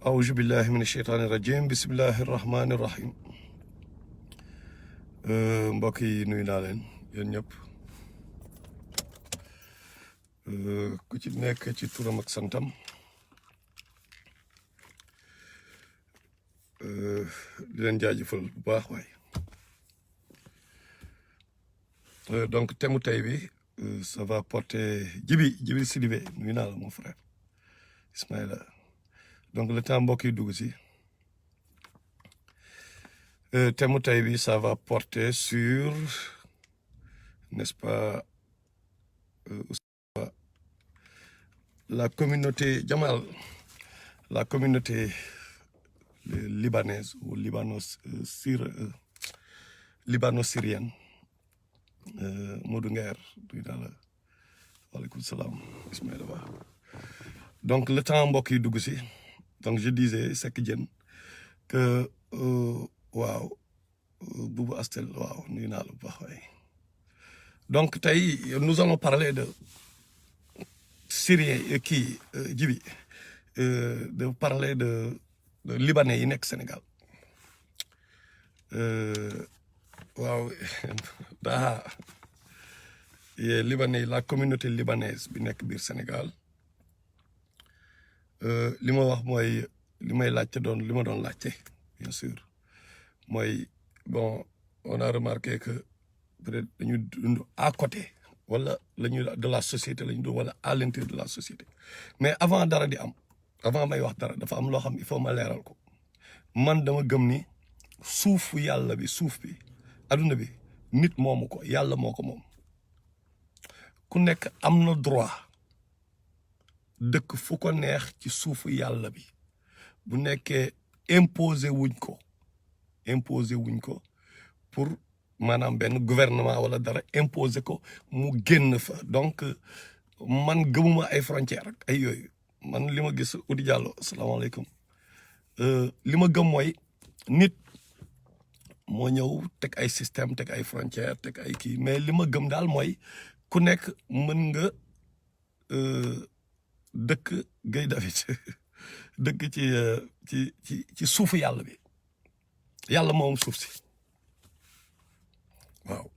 أعوذ بالله من الشيطان الرجيم بسم الله الرحمن الرحيم mbokk yi nuyu naa leen yéen ñëpp ku ci nekk ci turam ak santam di leen jaajëfal bu baax waay donc thème tey bi ça va porter Djibi Sidibé nuyu naa la mon frère Ismaïla donc le temps mbokk yi dugg si thème tey bi ça va porter sur n'est-ce pas la communauté Jamal, la communauté libanaise ou libano-syrienne. Modou Nguer duy naa la waaleykum salaam Ismaïla Ba donc le temps mbokk yi dugg si donc je disais Seck Diène que waaw Boubou Astel waaw nuyu naa la bu baax waay donc tey nous allons parler de Syriens kii Djibi de parler de Libanais yi nekk Sénégal waaw daa Libanais la communauté libanaise bi nekk biir Sénégal li ma wax mooy li may laajte li ma doon laajte bien sûr mooy bon on a remarqué que peut-être dañu dund à côté wala lañu de la société lañu dund wala à l'intérieur de la société mais avant dara di am avant may wax dara dafa am loo xam il faut ma leeral ko man dama gëm ni suufu yàlla bi suuf bi adduna bi nit moomu ko yàlla moo ko moom ku nekk am na droit dëkk fu ko neex ci suufu yàlla bi bu nekkee imposé wuñ ko pour maanaam benn gouvernement wala dara imposé ko mu génn fa donc man gëmuma ay frontières ak ay yooyu man li ma gis Oudi Diallo asalaamaaleykum li ma gëm mooy nit moo ñëw teg ay système teg ay frontières teg ay kii mais li ma gëm daal mooy ku nekk mën nga dëkk Guèye David dëkk ci suufu yàlla bi yàlla moom suuf si waaw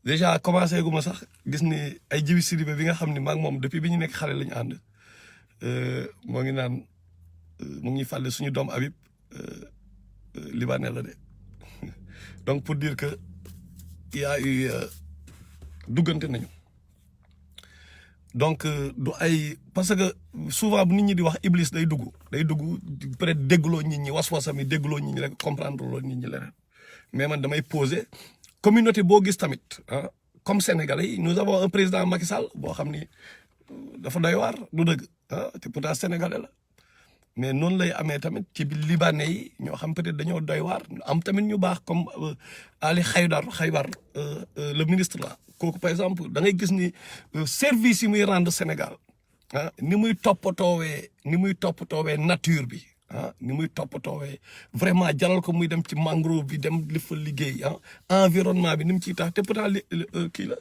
déjà commencé gu ma sax gis ni ay Djibi Sidibé bi nga xam ne maa ngi moom depuis bi ñu nekk xale la ñu ànd moo ngi naan mu ngi fàlle suñu doom Habib libanais la de donc pour dire que il y a eu duggante nañu donc du ay parce que souvent bu nit ñi di wax iblis day dugg peut-être déggloo nit ñi was-wasam yi déggloo nit ñi rek comprendre loo nit ñi leneen mais man damay poser communauté boo gis tamit comme sénégalais yi nous avons un président Macky Sall boo xam ni dafa doy waar du dëgg te pourtant sénégalais la mais noonu lay amee tamit ci libanais yi ñoo xam peut-être dañoo doy waar am tamit ñu baax comme Ali Khaybar le ministre là kooku par exemple da ngay gis ni service yi muy rendre Sénégal ni muy toppatoowee nature bi ni muy toppatoowee vraiment jaral ko muy dem ci mangrove bi dem li fa liggéey environnement bi ni mu ciy tax te pourtant kii la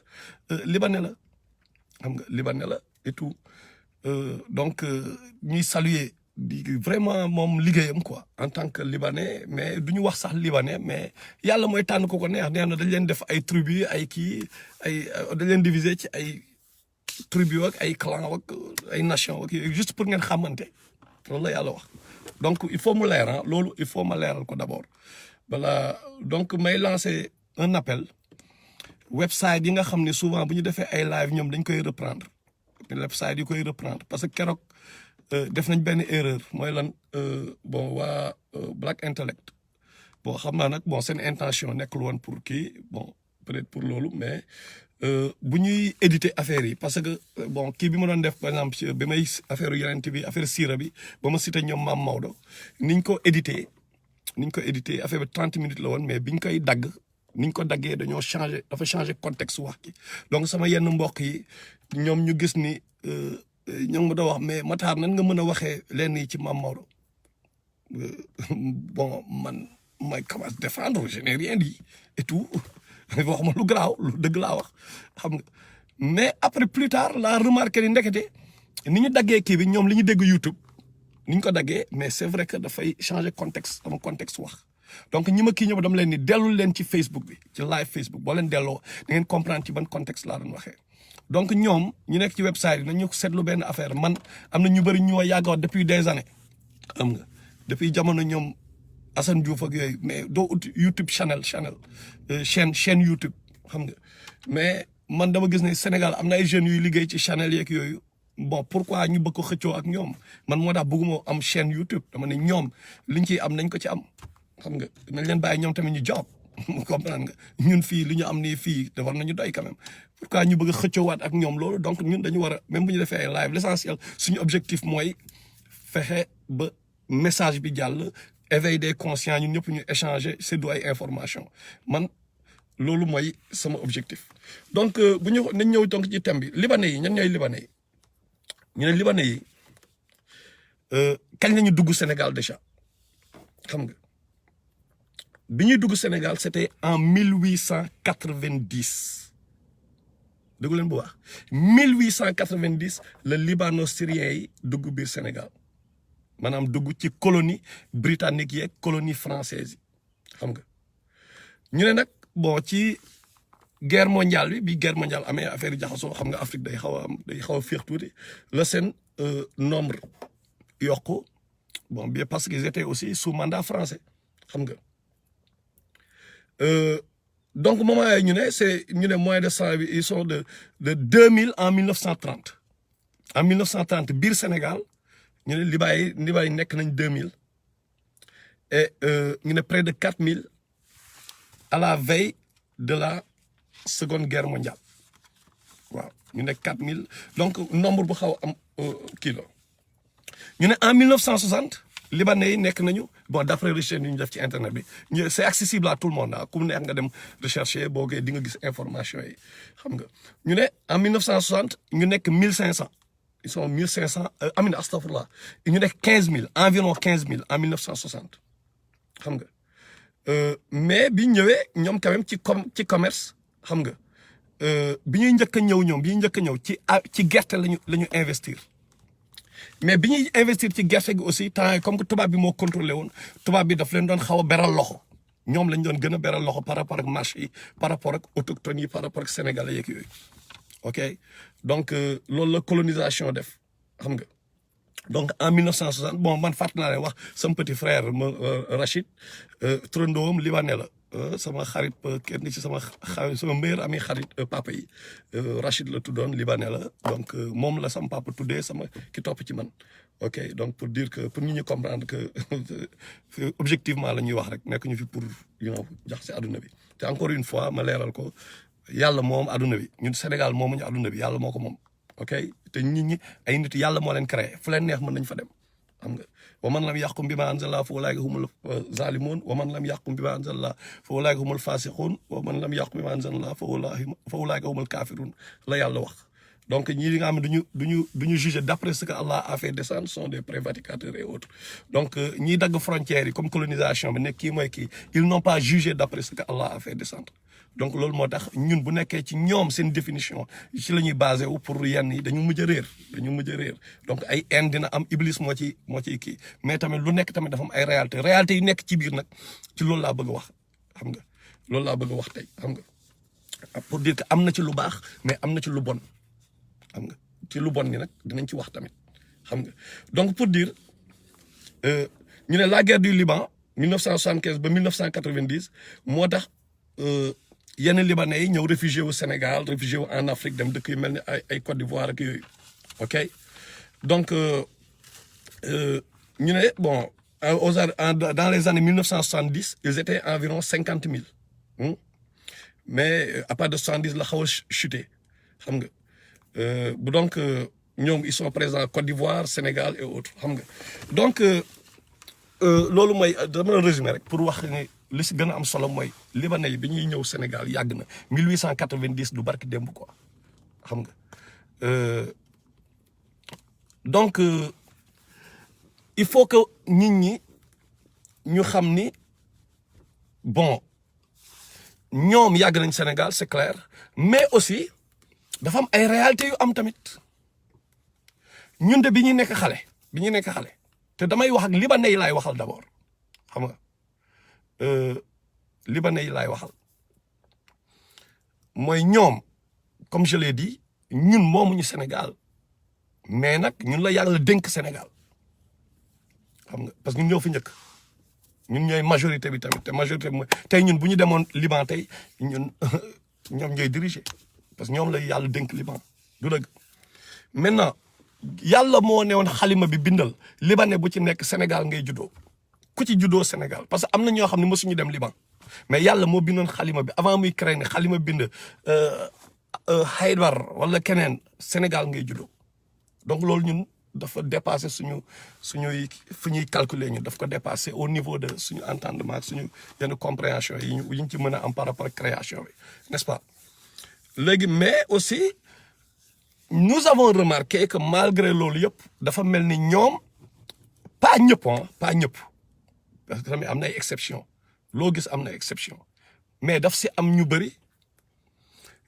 libanais la xam nga libanais la et tout donc ñuy saluer di vraiment moom liggéeyam quoi en tant que libanais mais du ñu wax sax libanais mais yàlla mooy tànn ko neex nee na dañ leen def ay tribu ay kii dañ leen diviser ci ay tribu ak ay clan ak ay nation ak juste pour ngeen xamante loolu la yàlla wax donc il faut mu leer loolu il faut ma leeral ko d'abord voilà donc may lancer un appel website yi nga xam ne souvent bu ñu defee ay live ñoom dañ koy reprendre website yi koy reprendre parce que keroog def nañ benn erreur mooy lan bon waa Black Intellect bon xam naa nag bon seen intention nekkul woon pour kii bon peut-être pour loolu mais bu ñuy éditer affaire yi parce que bon kii bi ma doon def par exemple bi may affaire yeneen bi affaire siira bi ba ma cité ñoom Maam Maodo niñ ko éditer affaire bi 30 minutes la woon mais biñ koy dagg niñ ko daggee dafa changer contexte wax ki donc sama yenn mbokk yi ñoom ñu gis ni ñoo ngi ma doon wax mais Matar nan nga mën a waxee leen yi ci Maam Maodo bon man may commence défendre je n'ai rien dit et tout wax ma lu garaaw lu dëgg laa wax xam nga mais après plus tard la remarqué ni ndekete ni ñu daggee kii bi ñoom li ñu dégg YouTube ni ñu ko daggee mais c'est vrai que dafay changer contexte sama contexte wax donc ñi ma kii ñëpp dama leen ni dellul leen ci Facebook bi ci live Facebook boo leen delloo da ngeen comprendre ci ban contexte laa doon waxee donc ñoom ñu nekk ci website yi nañu seetlu benn affaire man am na ñu bëri ñu ma yàgg depuis des années xam nga depuis jamono ñoom Assane Diouf ak yooyu mais doo ut YouTube chaîne YouTube xam nga mais man dama gis ne Sénégal am na ay jeunes yuy liggéey ci channel yeeg yooyu bon pourquoi ñu bëgg ko xëccoo ak ñoom man moo tax bëgguma am chaîne YouTube dama ne ñoom liñ ciy am nañ ko ci am xam nga nañ leen bàyyi ñoom tamit ñu job comprendre nga ñun fii li ñu am nii fii war nañu doy quand même pourquoi ñu bëgg a xëccoowaat ak ñoom loolu donc ñun dañu war a même bu ñu defee ay live l'essentiel suñu objectif mooy fexe ba message bi jàll éveil des conscients ñun ñëpp ñu échanger séddoo ay information man loolu mooy sama objectif donc bu ñu nañ ñëw donc ci thème bi libanais yi ñan ñooy libanais yi ñu ne libanais yi kañ lañu dugg Sénégal déjà xam nga bi ñuy dugg Sénégal c'était en 1890 déggu leen bu baax 1890 le libano-syrien yi dugg biir Sénégal maanaam dugg ci colonie britannique yeeg colonie française yi xam nga ñu ne nag bon ci guerre mondiale bi guerre mondiale amee affaire yi jaxasoo xam nga Afrique day xaw a féex tuuti la seen nombre yokku bon bien parce qu'ils étaient aussi sous mandat français xam nga donc moment yooyu ñu ne moins de 100 ils sont de 2000 en 1930 en 1930 biir Sénégal ñu ne libaay nekk nañ 2000 et ñu ne près de 4000 à la veille de la Seconde Guerre mondiale waaw ñu ne 4000 donc nombre bu xaw am kii la ñu ne en 1960 libanais yi nekk nañu bon d'après recherche yi ñu def ci internet bi c'est accessible à tout le monde ku mu neex nga dem rechercher boo gee di nga gis information yi xam nga ñu ne en 1960 ñu nekk 1500 ils sont 1500 amin astafurlah ñu nekk 15000 environ 15000 en 1960 xam nga mais bi ñëwee ñoom quand même ci commerce xam nga bi ñuy njëkk a ñëw ci gerte lañu investir mais bi ñuy investir ci gerte gi aussi temps comme que tubaab bi moo contrôlé woon tubaab bi daf leen doon xaw a beral loxo ñoom lañ doon gën a beral loxo par rapport ak marché yi par rapport ak autochtones yi par rapport ak sénégalais yeeg yooyu ok donc loolu la colonisation def xam nga donc en 1960 bon man fàttali naa leen wax sama petit frère Rachid turandoom libanais la sama xarit kenn ci sama meilleur ami xarit papa yi Rachid la tuddoon libanais la donc moom la sama papa tuddee sama ki topp ci man ok donc pour dire que pour ñu comprendre que objectivement la ñuy wax rek nekk ñu fi pour jax si àdduna bi te encore une fois ma leeral ko yàlla moom àdduna bi ñun Sénégal moomuñu àdduna bi yàlla moo ko moom ok te nit ñi ay nit yàlla moo leen créé fu leen neex mën nañ fa dem xam nga wa man lam yaqum bi ma anzalna fa ulaika humul zalimun wa man lam yaqum bi ma anzalna fa ulaika humul fasiqun wa man lam yaqum bi ma anzalna fa ulaika humul kafirun la yàlla wax donc ñii nga xam ne duñu juger d'après ce que Allah a fait descendre sont des prévaricateurs et autres donc ñiy dagg frontières yi comme colonisation bi nekk kii mooy kii ils n'ont pas jugé d'après ce que Allah a fait descendre donc loolu moo tax ñun bu nekkee ci ñoom seen définition ci la ñuy basé wu pour yenn yi dañu mujj a réer donc ay haine dina am iblis moo ciy kii mais tamit lu nekk tamit dafa am ay réalité yi nekk ci biir nag ci loolu laa bëgg a wax xam nga loolu laa bëgg a wax tey xam nga pour dire que am na ci lu baax mais am na ci lu bon xam nga ci lu bon ni nag dinañ ci wax tamit xam nga donc pour dire ñu ne la guerre du Liban 1975 ba 1990 moo tax yenn libanais yi ñëw réfugié au Sénégal réfugié wu en Afrique dem dëkk yu mel ni ay Côte d'Ivoire ak yooyu ok donc ñu ne bon dans les années 1970 ils étaient environ 50 000 mais à partir de 70 la xaw a chuté xam nga donc ñoom ils sont présents Côte d'Ivoire Sénégal et autres xam nga donc loolu mooy dama la résumer rek pour wax ne li si gën a am solo mooy libanais yi bi ñuy ñëw Sénégal yàgg na 1890 du barki démb quoi xam nga donc il faut que nit ñi ñu xam ni bon ñoom yàgg nañ Sénégal c'est clair mais aussi dafa am ay réalités yu am tamit ñun de bi ñuy nekk xale te damay wax ak libanais yi laay waxal d'abord xam nga libanais yi laay waxal mooy ñoom comme je l'ai dit ñun moomuñu Sénégal mais nag ñun la yàlla dénk Sénégal xam nga parce que ñun ñoo fi njëkk ñun ñooy majorité bi tamit te majorité bi mooy tey ñun bu ñu demoon Liban tey ñun ñoom ñooy diriger parce que ñoom la yàlla dénk Liban du dëgg maintenant yàlla moo ne woon xalima bi bindal libanais bu ci nekk Sénégal ngay juddoo ku ci juddoo Sénégal parce que am na ñoo xam ne mosuñu dem Liban mais yàlla moo bindoon xalima bi avant muy créer ne xalima bind Haydar wala keneen Sénégal ngay juddoo donc loolu ñun dafa dépassé suñuy fu ñuy calculer ñu daf ko dépassé au niveau de suñu entendement ak suñu yenn compréhension yi ñu ci mën a am par rapport ak création bi n'est-ce pas léegi mais aussi nous avons remarqué que malgré loolu yëpp dafa mel ni ñoom pas ñëpp pas ñëpp parce que tamit am na ay exception loo gis am na exception mais daf si am ñu bëri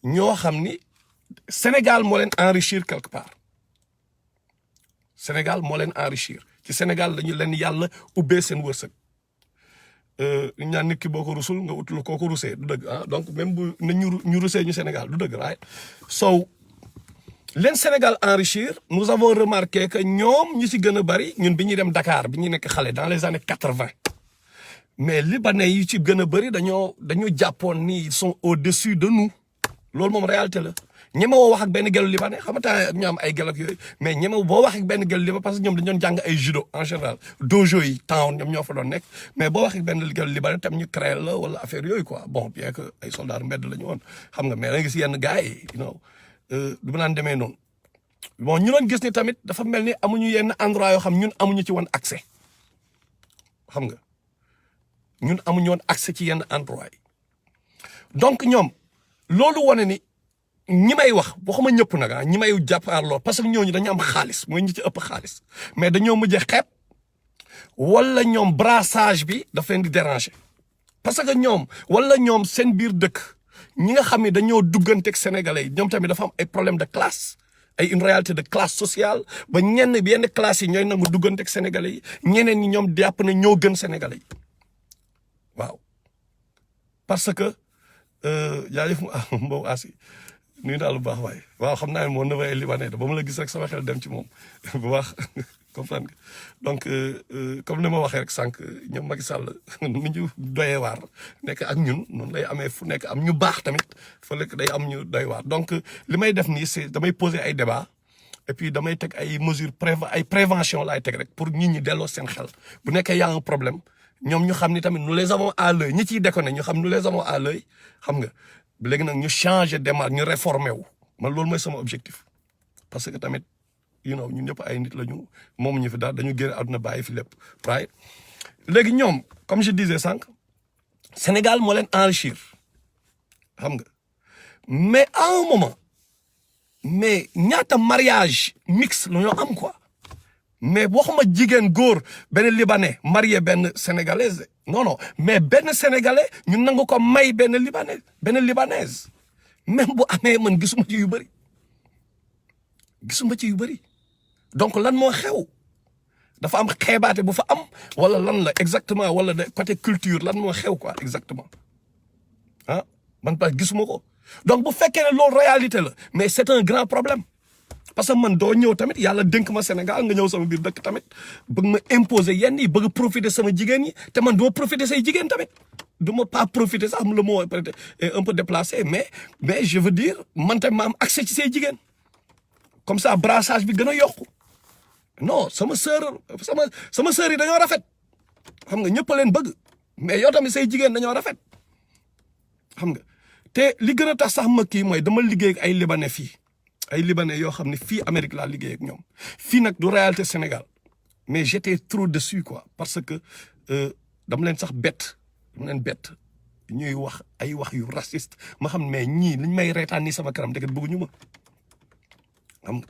ñoo xam ni Sénégal moo leen enrichir quelque part Sénégal moo leen enrichir ci Sénégal dañu leen yàlla ubbee seen wërsëg ñu ñaan nit ki boo ko rusul nga utul koo ko rusee du dëgg ah donc même bu na ñu rusee ñu Sénégal du dëgg right so leen Sénégal enrichir nous avons remarqué que ñoom ñi si gën a bari ñun bi ñuy dem Dakar bi ñuy nekk xale dans les années 80 mais libanais yi ci gën a bari dañoo jàppoon ni ils sont au-dessus de nous loolu moom réalité la ñemewoo wax ak benn gelu libanais xam nga ñu am ay gel ak yooyu mais ñemew boo wax ak benn gelu libanais parce que ñoom dañu doon jàng ay judo en général dojo yi temps ñoom ñoo fa doon nekk mais boo wax ak benn gelu libanais tam ñu créé la wala affaire yooyu quoi bon bien que ay soldats mbedd la ñu woon xam nga mais da nga gis yenn gars yi du ma naan demee noonu bon ñu doon gis ni tamit dafa mel ni amuñu yenn endroit yoo xam ñun amuñu ci woon accès xam nga ñun amuñu woon accès ci yenn endroit yi donc ñoom loolu wane ni ñi may wax waxuma ñëpp nag ñi may jàppaarloo parce que ñooñu dañu am xaalis mooy ñi ci ëpp xaalis mais dañoo mujjee xeeb wala ñoom brassage bi daf leen di déranger parce que ñoom wala ñoom seen biir dëkk ñi nga xam ne dañoo dugganteeg sénégalais yi ñoom tamit dafa am ay problème de classe ay une réalité de classe sociale ba yenn classe yi ñooy nangu dugganteeg sénégalais yi ñeneen ñi ñoom jàpp ne ñoo gën sénégalais yi waaw parce que jaajëf Mbow Asi nuyu daal bu baax waaye waaw xam naa ne moo neveu libanais da ba ma la gis rek sama xel dem ci moom bu baax comprendre nga donc comme ni ma waxee rek sànq ñoom Macky Sall ni ñu doyee waar nekk ak ñun noonu lay amee fu nekk am ñu baax tamit fa lekk day am ñu doy waar donc li may def nii c'est damay poser ay débat et puis damay teg ay mesures ay prévention laay teg rek pour nit ñi delloo seen xel bu nekkee y a un problème ñoom ñu xam ni tamit nous les avons à l'œil ñi ciy déconné ñu xam nous les avons à l'œil xam nga léegi nag ñu changer démarche ñu réformer wu man loolu mooy sama objectif parce que tamit ñun ñëpp ay nit lañu moom ñu fi daal dañu génn àdduna bàyyi fi lépp right léegi ñoom comme je disais sànq Sénégal moo leen enrichir xam nga mais à un moment mais ñaata mariage mixte la ñoo am quoi mais waxuma jigéen góor benn libanais marié benn sénégalaise non mais benn sénégalais ñu nangu ko may benn libanaise même bu amee man gisuma ci yu bëri donc lan moo xew dafa am xeebaate bu fa am wala lan la exactement wala de côté culture lan moo xew quoi exactement man pas gisuma ko donc bu fekkee ne loolu réalité la mais c'est un grand problème parce que man doo ñëw tamit yàlla dénk ma Sénégal nga ñëw sama biir dëkk tamit bëgg ma imposer yenn yi bëgg profiter sama jigéen yi te man doo profiter say jigéen tamit du ma pas profiter sax le mot peut-être est un peu déplacé mais je veux dire man tamit ma am accès ci say jigéen comme ça brassage bi gën a yokku non sama sœur yi dañoo rafet xam nga ñëpp leen bëgg mais yow tamit say jigéen dañoo rafet xam nga te li gën a tax sax ma kii mooy dama liggéey ak ay libanais fii ay libanais yoo xam ne fii Amérique laa liggéey ak ñoom fii nag du réalité Sénégal mais j'étais trop dessus quoi parce que dama leen sax bett ñuy wax ay wax yu raciste ma xam mais ñii liñ may reetaan nii sama kanam dëgg bëgguñu ma xam nga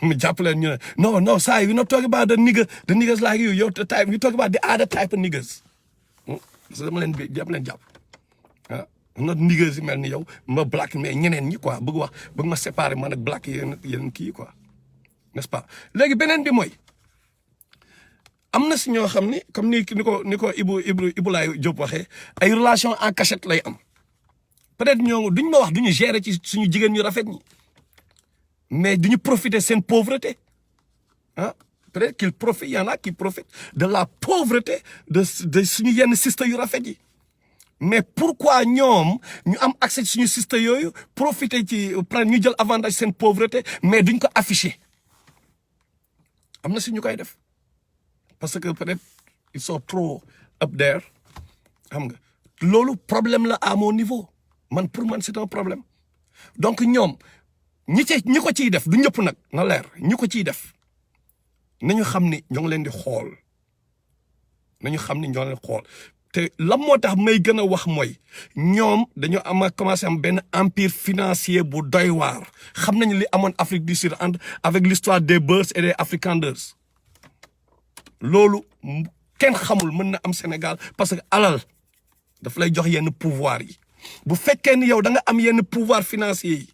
mu jàpp leen ñu ne no saa you not talking about the niggas like you your type you talk about the other type of niggas parce que dama leen jàpp not niggas yi mel ni yow ma black mais ñeneen ñi quoi bëgg ma séparer man ak black yeneen kii quoi n'est-ce pas léegi beneen bi mooy am na si ñoo xam ni comme ni ko Ibou Laye Diop waxee ay relation en cachette lay am peut-être ñoo duñ ma wax duñu gérer ci suñu jigéen ñu rafet ñi mais duñu profiter seen pauvreté ah peut-être qu'il profite y en a qui profitent de la pauvreté de suñu yenn système yu rafet yi mais pourquoi ñoom ñu am accès ci suñu système yooyu profiter ci ñu jël avantage seen pauvreté mais duñ ko afficher am na si ñu koy def parce que peut-être ils sont trop up there xam nga loolu problème la à mon niveau man pour man c'est un problème donc ñoom ñi ko ciy def du ñëpp nag na leer ñi ko ciy def nañu xam ni ñoo ngi leen di xool nañu xam ni ñoo leen xool te lan moo tax may gën a wax mooy ñoom dañoo commencé am benn empire financier bu doy waar xam nañu li amoon Afrique du Sud avec l'histoire des Boers et des Afrikanders loolu kenn xamul mën na am Sénégal parce que alal daf lay jox yenn pouvoir yi bu fekkee ni yow da nga am yenn pouvoir financier yi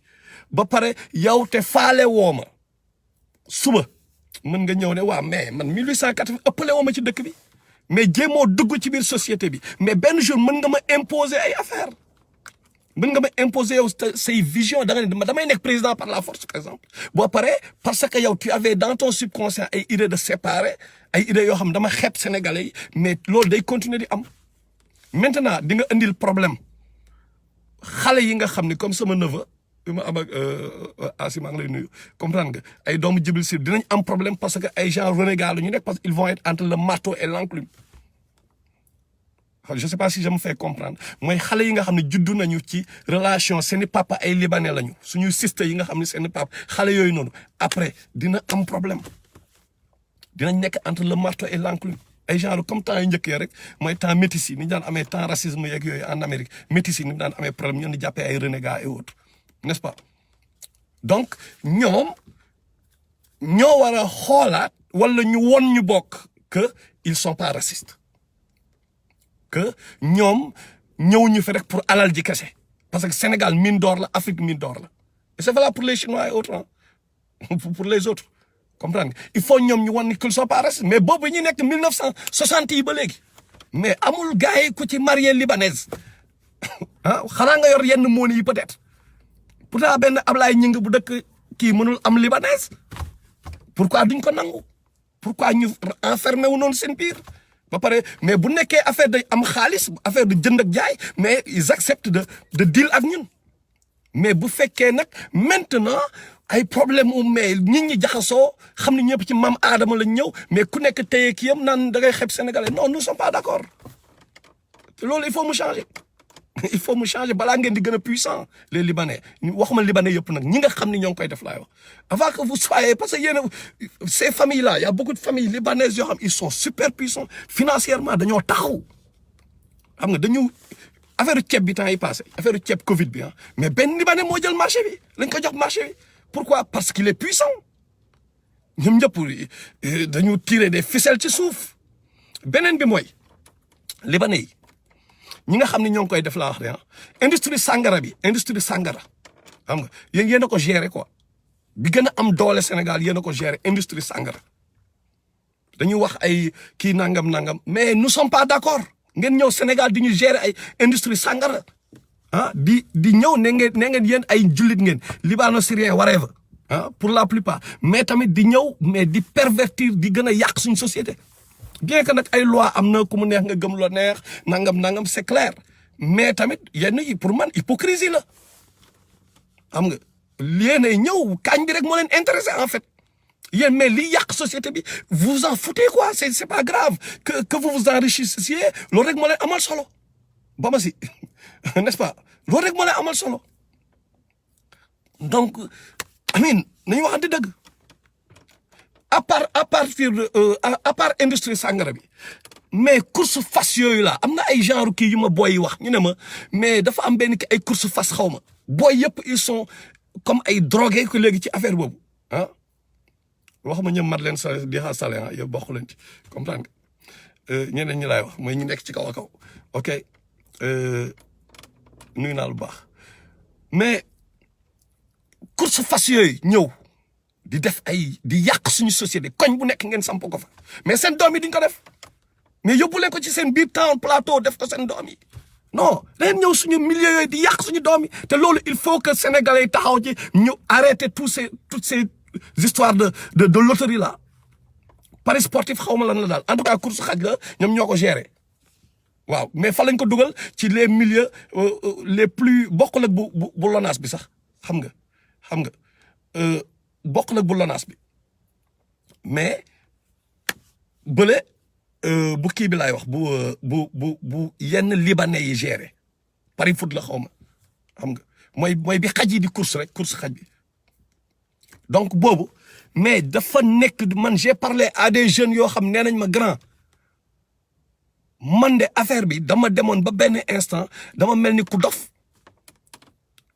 ba pare yow te faale woo ma suba mën nga ñëw ne waa mais man 1880 ëppale woo ma ci dëkk bi mais jéemoo dugg ci biir société bi mais benn jour mën nga ma imposer ay affaire mën nga ma imposer yow say vision da nga ne damay nekk président par la force par exemple boo paree parce que yow tu avais dans ton subconscient ay idée de séparer ay idées yoo xam dama xeeb sénégalais yi mais loolu day continuer di am maintenant di nga indil problème xale yi nga xam ni comme sama neveu bi ma am ak Asi maa ngi lay nuyu comprendre nga ay doomu Djibril Cissé dinañ am problème parce que ay gens renégats la ñu nekk parce que ils vont être entre le marteau et l'enclume je sais pas si je me fais comprendre mooy xale yi nga xam ne juddu nañu ci relation seeni papa ay libanais lañu suñu sister yi nga xam ne seeni papa xale yooyu noonu après dina am problème dinañ nekk entre le marteau et l'enclume ay genre comme temps yu njëkkee rek mooy temps métis yi ni ñu daan amee temps racisme yeeg yooyu en Amérique métis yi ni ñu daan amee problème ñoo di jàppee ay renégats et autres n'est-ce pas donc ñoom ñoo war a xoolaat wala ñu won ñu bokk que ils sont pas racistes que ñoom ñëwuñu fi rek pour alal ji kese parce que Sénégal mine d'or la Afrique mine d'or la et c'est valable pour les Chinois et autres pour les autres comprendre nga il faut ñoom ñu wan ni qu'ils sont pas racistes mais boobu ñu nekk 1960 yi ba léegi mais amul gars yi ku ci marié libanaise ah xanaa nga yor yenn moon yi peut-être pourtant benn Ablaye Ñing bu dëkk kii mënul am libanaise pourquoi duñ ko nangu pourquoi ñu enfermé wu noonu seen biir ba pare mais bu nekkee affaire de am xaalis affaire de jënd ak jaay mais ils acceptent de deal ak ñun mais bu fekkee nag maintenant ay problème mais nit ñi jaxasoo xam ne ñëpp ci maam Adama lañ ñëw mais ku nekk téye kii yam naan da ngay xeeb sénégalais non nous sommes pas d'accord loolu il faut mu changer il faut mu changer balaa ngeen di gën a puissant les libanais waxuma libanais yëpp nag ñi nga xam ne ñoo ngi koy def laay wax avant que vous soyez parce que yéen ces familles là y a beaucoup de familles libanaises yoo xam ils sont super puissants financièrement dañoo taxaw xam nga dañu affaire ceeb bi temps yi passé affaire ceeb Covid bi ah mais benn libanais moo jël marché bi lañ ko jox marché bi pourquoi parce qu'il est puissant ñoom ñëpp dañu tirer des ficelles ci suuf beneen bi mooy libanais yi ñi nga xam ne ñoo ngi koy def laa wax de industrie sangara bi industrie sangara xam nga yéen a ko gérer quoi bi gën a am doole Sénégal yéen a ko gérer industrie sangara dañuy wax ay kii nangam mais nous sommes pas d'accord ngeen ñëw Sénégal di ñu gérer ay industrie sangara ah di ñëw ne ngeen yéen ay jullit ngeen libano-syrien whatever ah pour la plupart mais tamit di ñëw mais di pervertir di gën a yàq suñu société. bien que nag ay loi am na ku mu neex nga gëm la neex nangam c'est clair mais tamit yenn yi pour man hypocrisie la xam nga yéenay ñëw kañ bi rek moo leen intéressé en fait yéen mais li yàq société bi vous en foutez quoi c'est pas grave que vous vous enrichissiez loolu rek moo leen amal solo ba ma si n'est-ce pas loolu rek moo leen amal solo donc amin nañu waxante dëgg. à part industrie sangara bi mais course fas yooyu la am na ay genre kii yu ma booy wax ñu ne ma mais dafa am benn ay course fas xaw ma booy yëpp ils sont comme ay drogués ko léegi ci affaire boobu ah wax ma ñoom Madeleine sa di xaar Salé ah yow bokk leen ci comprendre nga ñeneen ñi laay wax mooy ñu nekk ci kaw a kaw ok nuyu naa lu baax mais course fas yooyu ñëw di def di yàq suñu société koñ bu nekk ngeen samp ko fa mais seen doom yi duñ ko def mais yóbbu leen ko ci seen biir town plateau def ko seen doom yi non dañu ñëw suñu milieu yooyu di yàq suñu doom yi te loolu il faut que sénégalais yi taxaw ci ñu arrêter toutes ces histoires de loterie là paris sportif xaw ma lan la daal en tout cas course xaj la ñoom ñoo ko gérer waaw mais fa lañ ko dugal ci les milieux les plus bokkul ak bu LONASE bi sax xam nga bokkul ak bu LONASE bi mais bële bu kii bi laay wax bu yenn libanais yi géré pari foot la xaw ma xam nga mooy bi xaj yi di course xaj bi donc boobu mais dafa nekk man j'ai parlé à des jeunes yoo xam nee nañ ma grand man de affaire bi dama demoon ba benn instant dama mel ni ku dof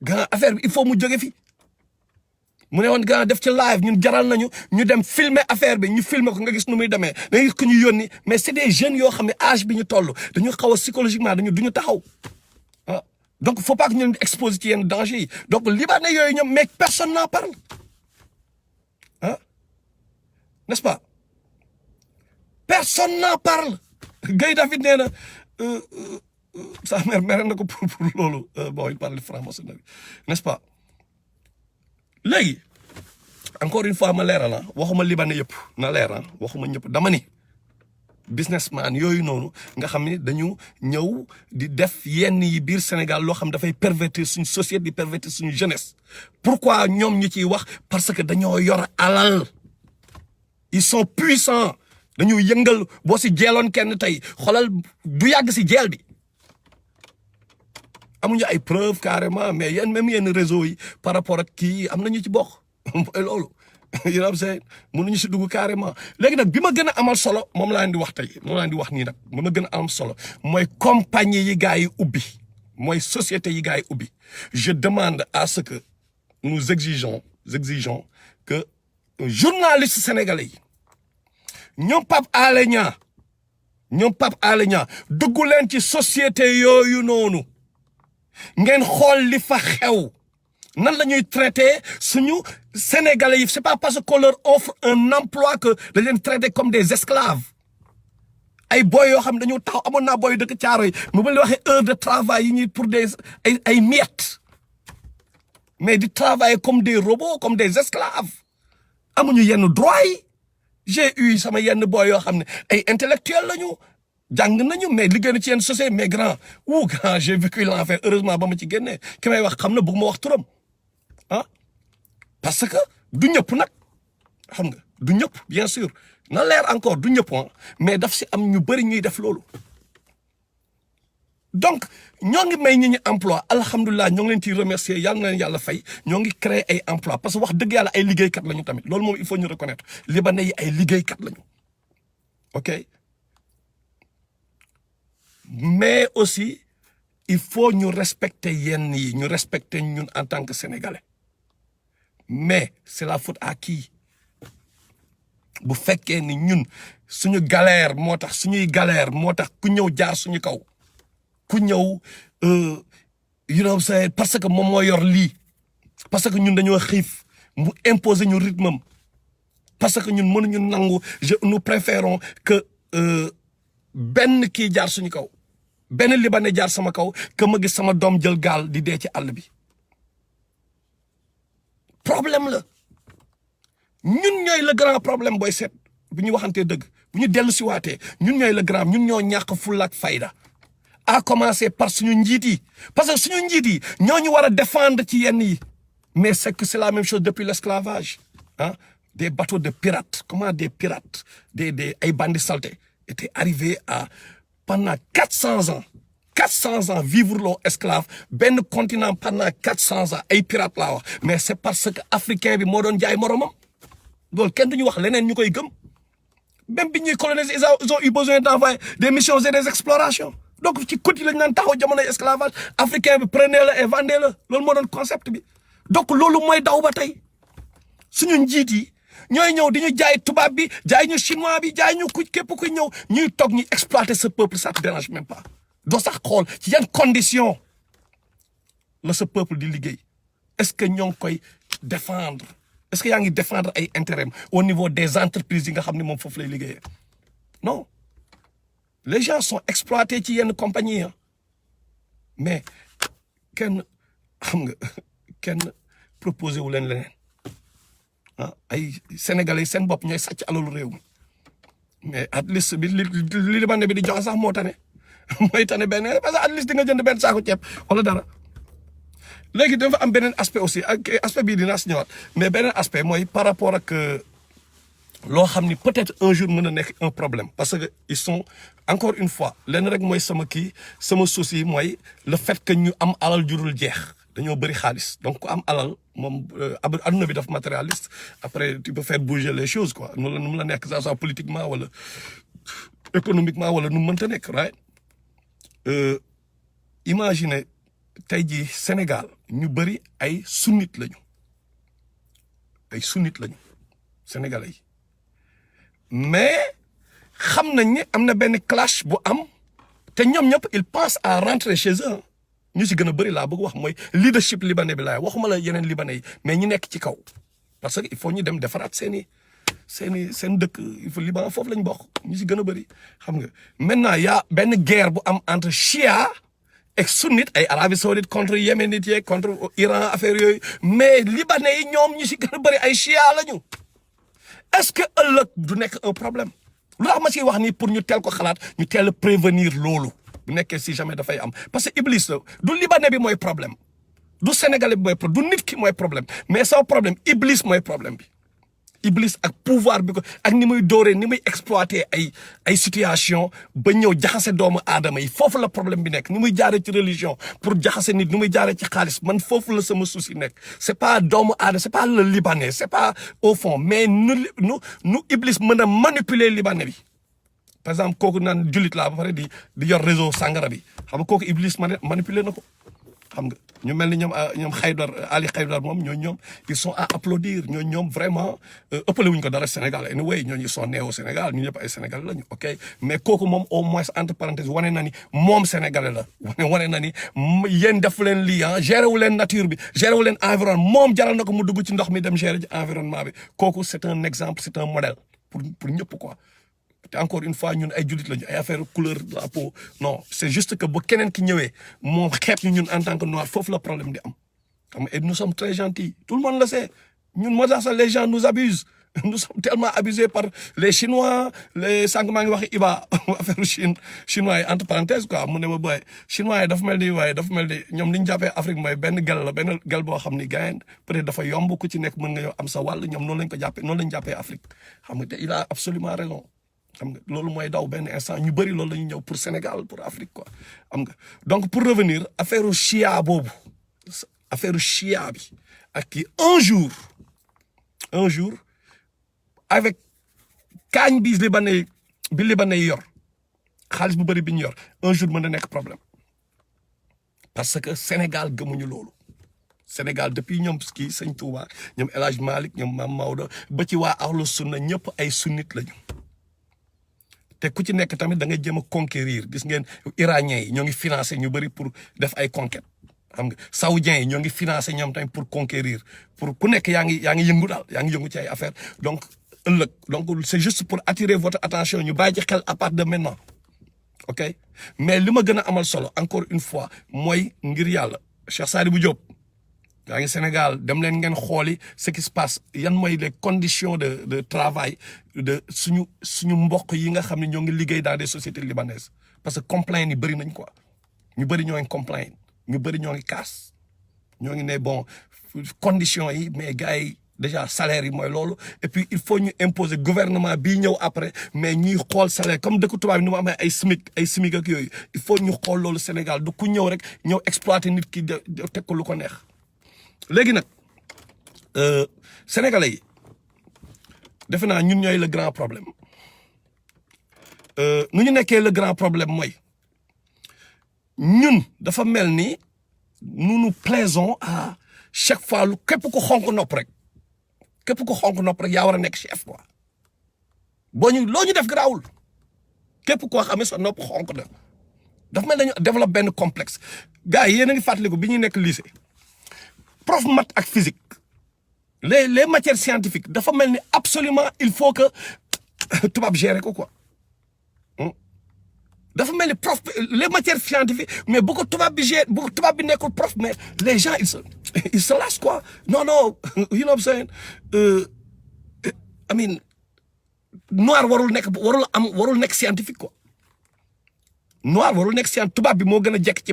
grand affaire bi il faut mu jóge fi mu ne woon grand def ci live ñun jaral nañu ñu dem filmer affaire bi ñu filmer ko nga gis nu muy demee da ngay gis ko ñu yónni mais c'est des jeunes yoo xam ne âge bi ñu toll dañu xaw a psychologiquement duñu taxaw ah donc faut pas que ñu leen exposer ci yenn danger yi donc libanais yooyu ñoom mais personne n'en parle ah n'est-ce pas personne n'en parle Guèye David nee na sa mère mere na ko pour loolu bon il parle français n'est-ce pas léegi encore une fois ma leeral waxuma libanais yëpp na leeral waxuma ñëpp dama ni businessman yooyu noonu nga xam ne dañu ñëw di def yenn yi biir Sénégal loo xam dafay pervertir suñu société di pervertir suñu jeunesse pourquoi ñoom ñu ciy wax parce que dañoo yor alal ils sont puissants dañu yëngal boo si jeeloon kenn tey xoolal du yàgg si jeel bi amuñu ay preuves carrément mais yenn réseau yi par rapport ak kii am nañu ci bokk mooy loolu you know what I'm saying mënuñu si dugg carrément léegi nag bi ma gën a amal solo moom laa leen di wax tey moom laa leen di wax nii nag bi ma gën a am solo mooy compagnie yi gars yi ubbi mooy société yi gars yi ubbi je demande à ce que nous exigeons que journalistes sénégalais yi ñoom Pape Alé Niang dugg leen ci société yooyu noonu ngeen xool li fa xew nan la ñuy traiter suñu sénégalais yi c'est pas parce qu'on leur offre un emploi que dañ leen traiter comme des esclaves ay boy yoo xam dañu taxaw amoon naa boy dëkk caaro yi mu ba li waxee heure de travail yi ñuy pour des ay miettes mais di travailler comme des robots comme des esclaves amuñu yenn droit yi j'ai eu sama yenn boy yoo xam ne ay intellectuels lañu jàng nañu mais liggéey na ci yenn société mais grand j'ai vécu l'enfer heureusement ba ma ci génnee ki may wax xam na bëgg ma wax turam ah parce que du ñëpp nag xam nga du ñëpp bien sûr na leer encore du ñëpp mais daf si am ñu bëri ñuy def loolu donc ñoo ngi may ñi emploi alhamdulilah ñoo ngi leen ciy remercier yàlla na leen yàlla fay ñoo ngi créer ay emploi parce que wax dëgg yàlla ay liggéeykat lañu tamit loolu moom il faut ñu reconnaître libanais yi ay liggéeykat lañu ok mais aussi il faut ñu respecter yenn yi ñu respecter ñun en tant que sénégalais mais c'est la faute à qui bu fekkee ni ñun suñu galère moo tax suñuy galère moo tax ku ñëw jaar suñu kaw ku ñëw you know say parce que moom moo yor lii parce que ñun dañoo xiif mu imposer ñu rythme am parce que ñun mënuñu nangu nous préférons que benn kii jaar suñu kaw benn libanais jaar sama kaw que ma gis sama doom jël gaal di dee ci àll bi problème la ñun ñooy le grand problème booy seet bu ñu waxantee dëgg bu ñu dellu si waatee ñun ñooy le grand ñun ñoo ñàkk fulla ak fayda à commencer par suñu njiit yi parce que suñu njiit yi ñoo ñu war a défendre ci yenn yi mais c'est que c'est la même chose depuis l'esclavage des bateaux de pirates comment des pirates des ay bandits saltés étaient arrivés à pendant 400 ans vivre loo esclave benn continent pendant 400 ans ay pirates laa wax mais c'est parce que africain bi moo doon jaay moromam loolu kenn duñu wax leneen ñu koy gëm même bi ñuy coloniser ils ont eu besoin d'envoyer des missions et des explorations donc ci côté lañ naan taxaw jamonoy esclavage africain bi prenez-le et vendez-le loolu moo doon concept bi donc loolu mooy daw ba tey suñu njiit yi ñooy ñëw di ñu jaay tubaab bi jaay ñu chinois bi jaay ñu képp kuy ñëw ñuy toog ñu exploiter ce peuple ça te dérange même pas doo sax xool ci yan condition la ce peuple di liggéey est-ce que ñoo ngi koy défendre est-ce que yaa ngi défendre ay intérêts au niveau des entreprises yi nga xam ne moom foofu lay liggéeyee non les gens sont exploités ci yenn compagnie yi mais kenn xam nga kenn proposé wu leen leneen ah ay sénégalais seen bopp ñooy sàcc alalu réew mi mais at least bi li Libanais bi di joxe sax moo tane mooy tane benn parce que at least di nga jënd benn saako ceeb wala dara. léegi dafa am beneen aspect aussi ak aspect bii dinaa si ñëwaat mais beneen aspect mooy par rapport ak loo xam ni peut-être un jour mën na nekk un problème parce que ils sont encore une fois lenn rek mooy sama souci mooy le fait que ñu am alal jurul jeex dañoo bëri xaalis donc ku am alal moom adduna bi daf matérialiste après tu peux faire bouger les choses quoi nu mu la nekk ça soit politiquement wala économiquement wala nu mu mënta nekk right imaginez tey jii Sénégal ñu bëri ay sunnite lañu sénégalais yi mais xam nañ ne am na benn clash bu am te ñoom ñëpp ils pensent à rentrer chez eux ñu si gën a bëri laa bëgg wax mooy leadership libanais bi laay waxuma la yeneen libanais yi mais ñi nekk ci kaw parce que il faut ñu dem defaraat seen dëkk il faut Liban foofu lañ bokk ñu si gën a bëri xam nga maintenant y a benn guerre bu am entre Chia ak sunnite ay Arabie Saoudite contre yéménite yeeg contre Iran affaire yooyu mais libanais yi ñoom ñu si gën a bëri ay Chia lañu est-ce que ëllëg du nekk un problème lu tax ma ciy wax nii pour ñu teel ko xalaat ñu teel a prévenir loolu bu nekkee si jamais dafay am parce que Iblis la du libanais bi mooy problème du sénégalais bi mooy problème du nit ki mooy problème mais sama problème Iblis mooy problème bi. Iblis ak pouvoir bi ko ak ni muy dooree ni muy exploiter ay situation ba ñëw jaxase doomu aadama yi foofu la problème bi nekk ni muy jaaree ci religion pour jaxase nit ni muy jaaree ci xaalis man foofu la sama souci nekk c'est pas doomu aadama c'est pas le libanais c'est pas au fond mais nu Iblis mën a manipuler libanais bi par exemple kooku naan jullit laa ba pare di yor réseau sangara bi xam nga kooku Iblis manipuler na ko xam nga ñu mel ni ñoom Ali Haïdar moom ñoom ils sont à applaudir ñoom vraiment ëppale wuñ ko dara Sénégal anyway ñooñu ils sont nés au Sénégal ñu ñëpp ay Sénégalais lañu ok mais kooku moom au moins entre parenthèses wane na ni moom Sénégalais la wane na ni yéen def leen lii gérer wu leen nature bi gérer wu leen environnement moom jaral na ko mu dugg ci ndox mi dem gérer ci environnement bi kooku c'est un exemple c'est un modèle pour ñëpp quoi. te encore une fois ñun ay jullit lañu ay affaire couleur de la peau non c'est juste que bu keneen ki ñëwee moom xeeb ñu ñun en tant que noir foofu la problème di am xam nga et nous sommes très gentils tout le monde le sait ñun moo tax sax les gens nous abusent nous sommes tellement abusés par les chinois les sànq maa ngi wax Iba affaire chinois yi entre parenthèses quoi mu ne ma booy chinois yi dafa mel ni ñoom li ñu jàppee Afrique mooy benn gel boo xam ni gayen peut-être dafa yomb ku ci nekk mën nga yow am sa wàll ñoom noonu lañ ko jàppee noonu lañ jàppee Afrique xam nga te il a absolument raison. xam nga loolu mooy daw benn instant ñu bëri loolu la ñu ñëw pour Sénégal pour Afrique quoi xam nga donc pour revenir affaire Chia boobu affaire Chia bi ak kii un jour avec kaañ bi libanais yor xaalis bu bëri bi ñu yor un jour mën na nekk problème parce que Sénégal gëmuñu loolu Sénégal depuis ñoom kii Sëñ Touba ñoom El Hadj Malick ñoom Mame Maodo ba ci waa ahlu sunna ñëpp ay sunnit lañu. te ku ci nekk tamit da ngay jéem a conquérir gis ngeen iraniens yi ñoo ngi financé ñu bëri pour def ay conquête xam nga saoudiens yi ñoo ngi financé ñoom tamit pour conquérir pour ku nekk yaa ngi yëngu daal yaa ngi yëngu ci ay affaire donc ëllëg donc c'est juste pour attirer votre attention ñu bàyyi ci xel à partir de maintenant ok mais li ma gën a amal solo encore une fois mooy ngir yàlla Cheikh Sadibou Diop yaa ngi Sénégal dem leen ngeen xooli ce qui se passe yan mooy les conditions de travail de suñu mbokk yi nga xam ne ñoo ngi liggéey dans des sociétés libanaises parce que complaint yi bëri nañ quoi ñu bëri ñoo ngi complaint ñu bëri ñoo ngi kaas ñoo ngi ne bon conditions yi mais gars yi déjà salaire yi mooy loolu et puis il faut ñu imposer gouvernement bii ñëw après mais ñuy xool salaire comme dëkk tubaab bi ni mu amee ay SMIC ak yooyu il faut ñu xool loolu Sénégal du ku ñëw rek ñëw exploiter nit ki teg ko lu ko neex. léegi nag sénégalais yi defe naa ñun ñooy le grand problème nu ñu nekkee le grand problème mooy ñun dafa mel ni nous nous plaisons à chaque fois lu képp ku xonk nopp rek yaa war a nekk chef quoi loo ñu def garaawul képp koo xam ne sa nopp xonk na dafa mel ni dañu développe benn complexe gars yi yéen a ngi fàttaliku bi ñuy nekk lycée prof maths ak physique les matières scientifiques dafa mel ni absolument il faut que tubaab gérer ko quoi. dafa mel ni prof les matières scientifiques mais bu ko tubaab bi gérer bu ko tubaab bi nekkul prof mais les gens ils se lassent quoi. Non non you know what I'm saying I mean noir warul nekk scientifique quoi. noir warul nekk science tubaab bi moo gën a jekk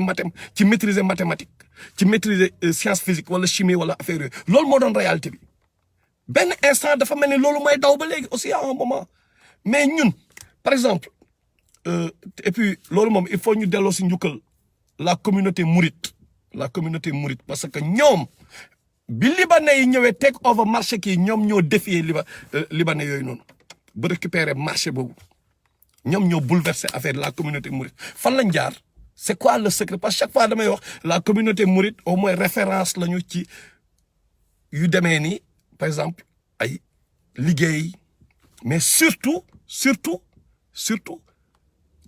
ci maîtriser mathématique ci maîtriser science physique wala chimie wala affaire yooyu loolu moo doon réalité bi benn instant dafa mel ni loolu mooy daw ba léegi aussi à un moment mais ñun par exemple et puis loolu moom il faut ñu delloo si njukkal la communauté mouride parce que ñoom bi libanais yi ñëwee take over marché kii ñoom ñoo défier libanais yooyu noonu ba récupérer marché boobu. ñoom ñoo bouleversé affaire la communauté mouride fan lañ jaar c'est quoi le secret parce que chaque fois damay wax la communauté mouride au moins référence lañu ci yu demee ni par exemple ay liggéey mais surtout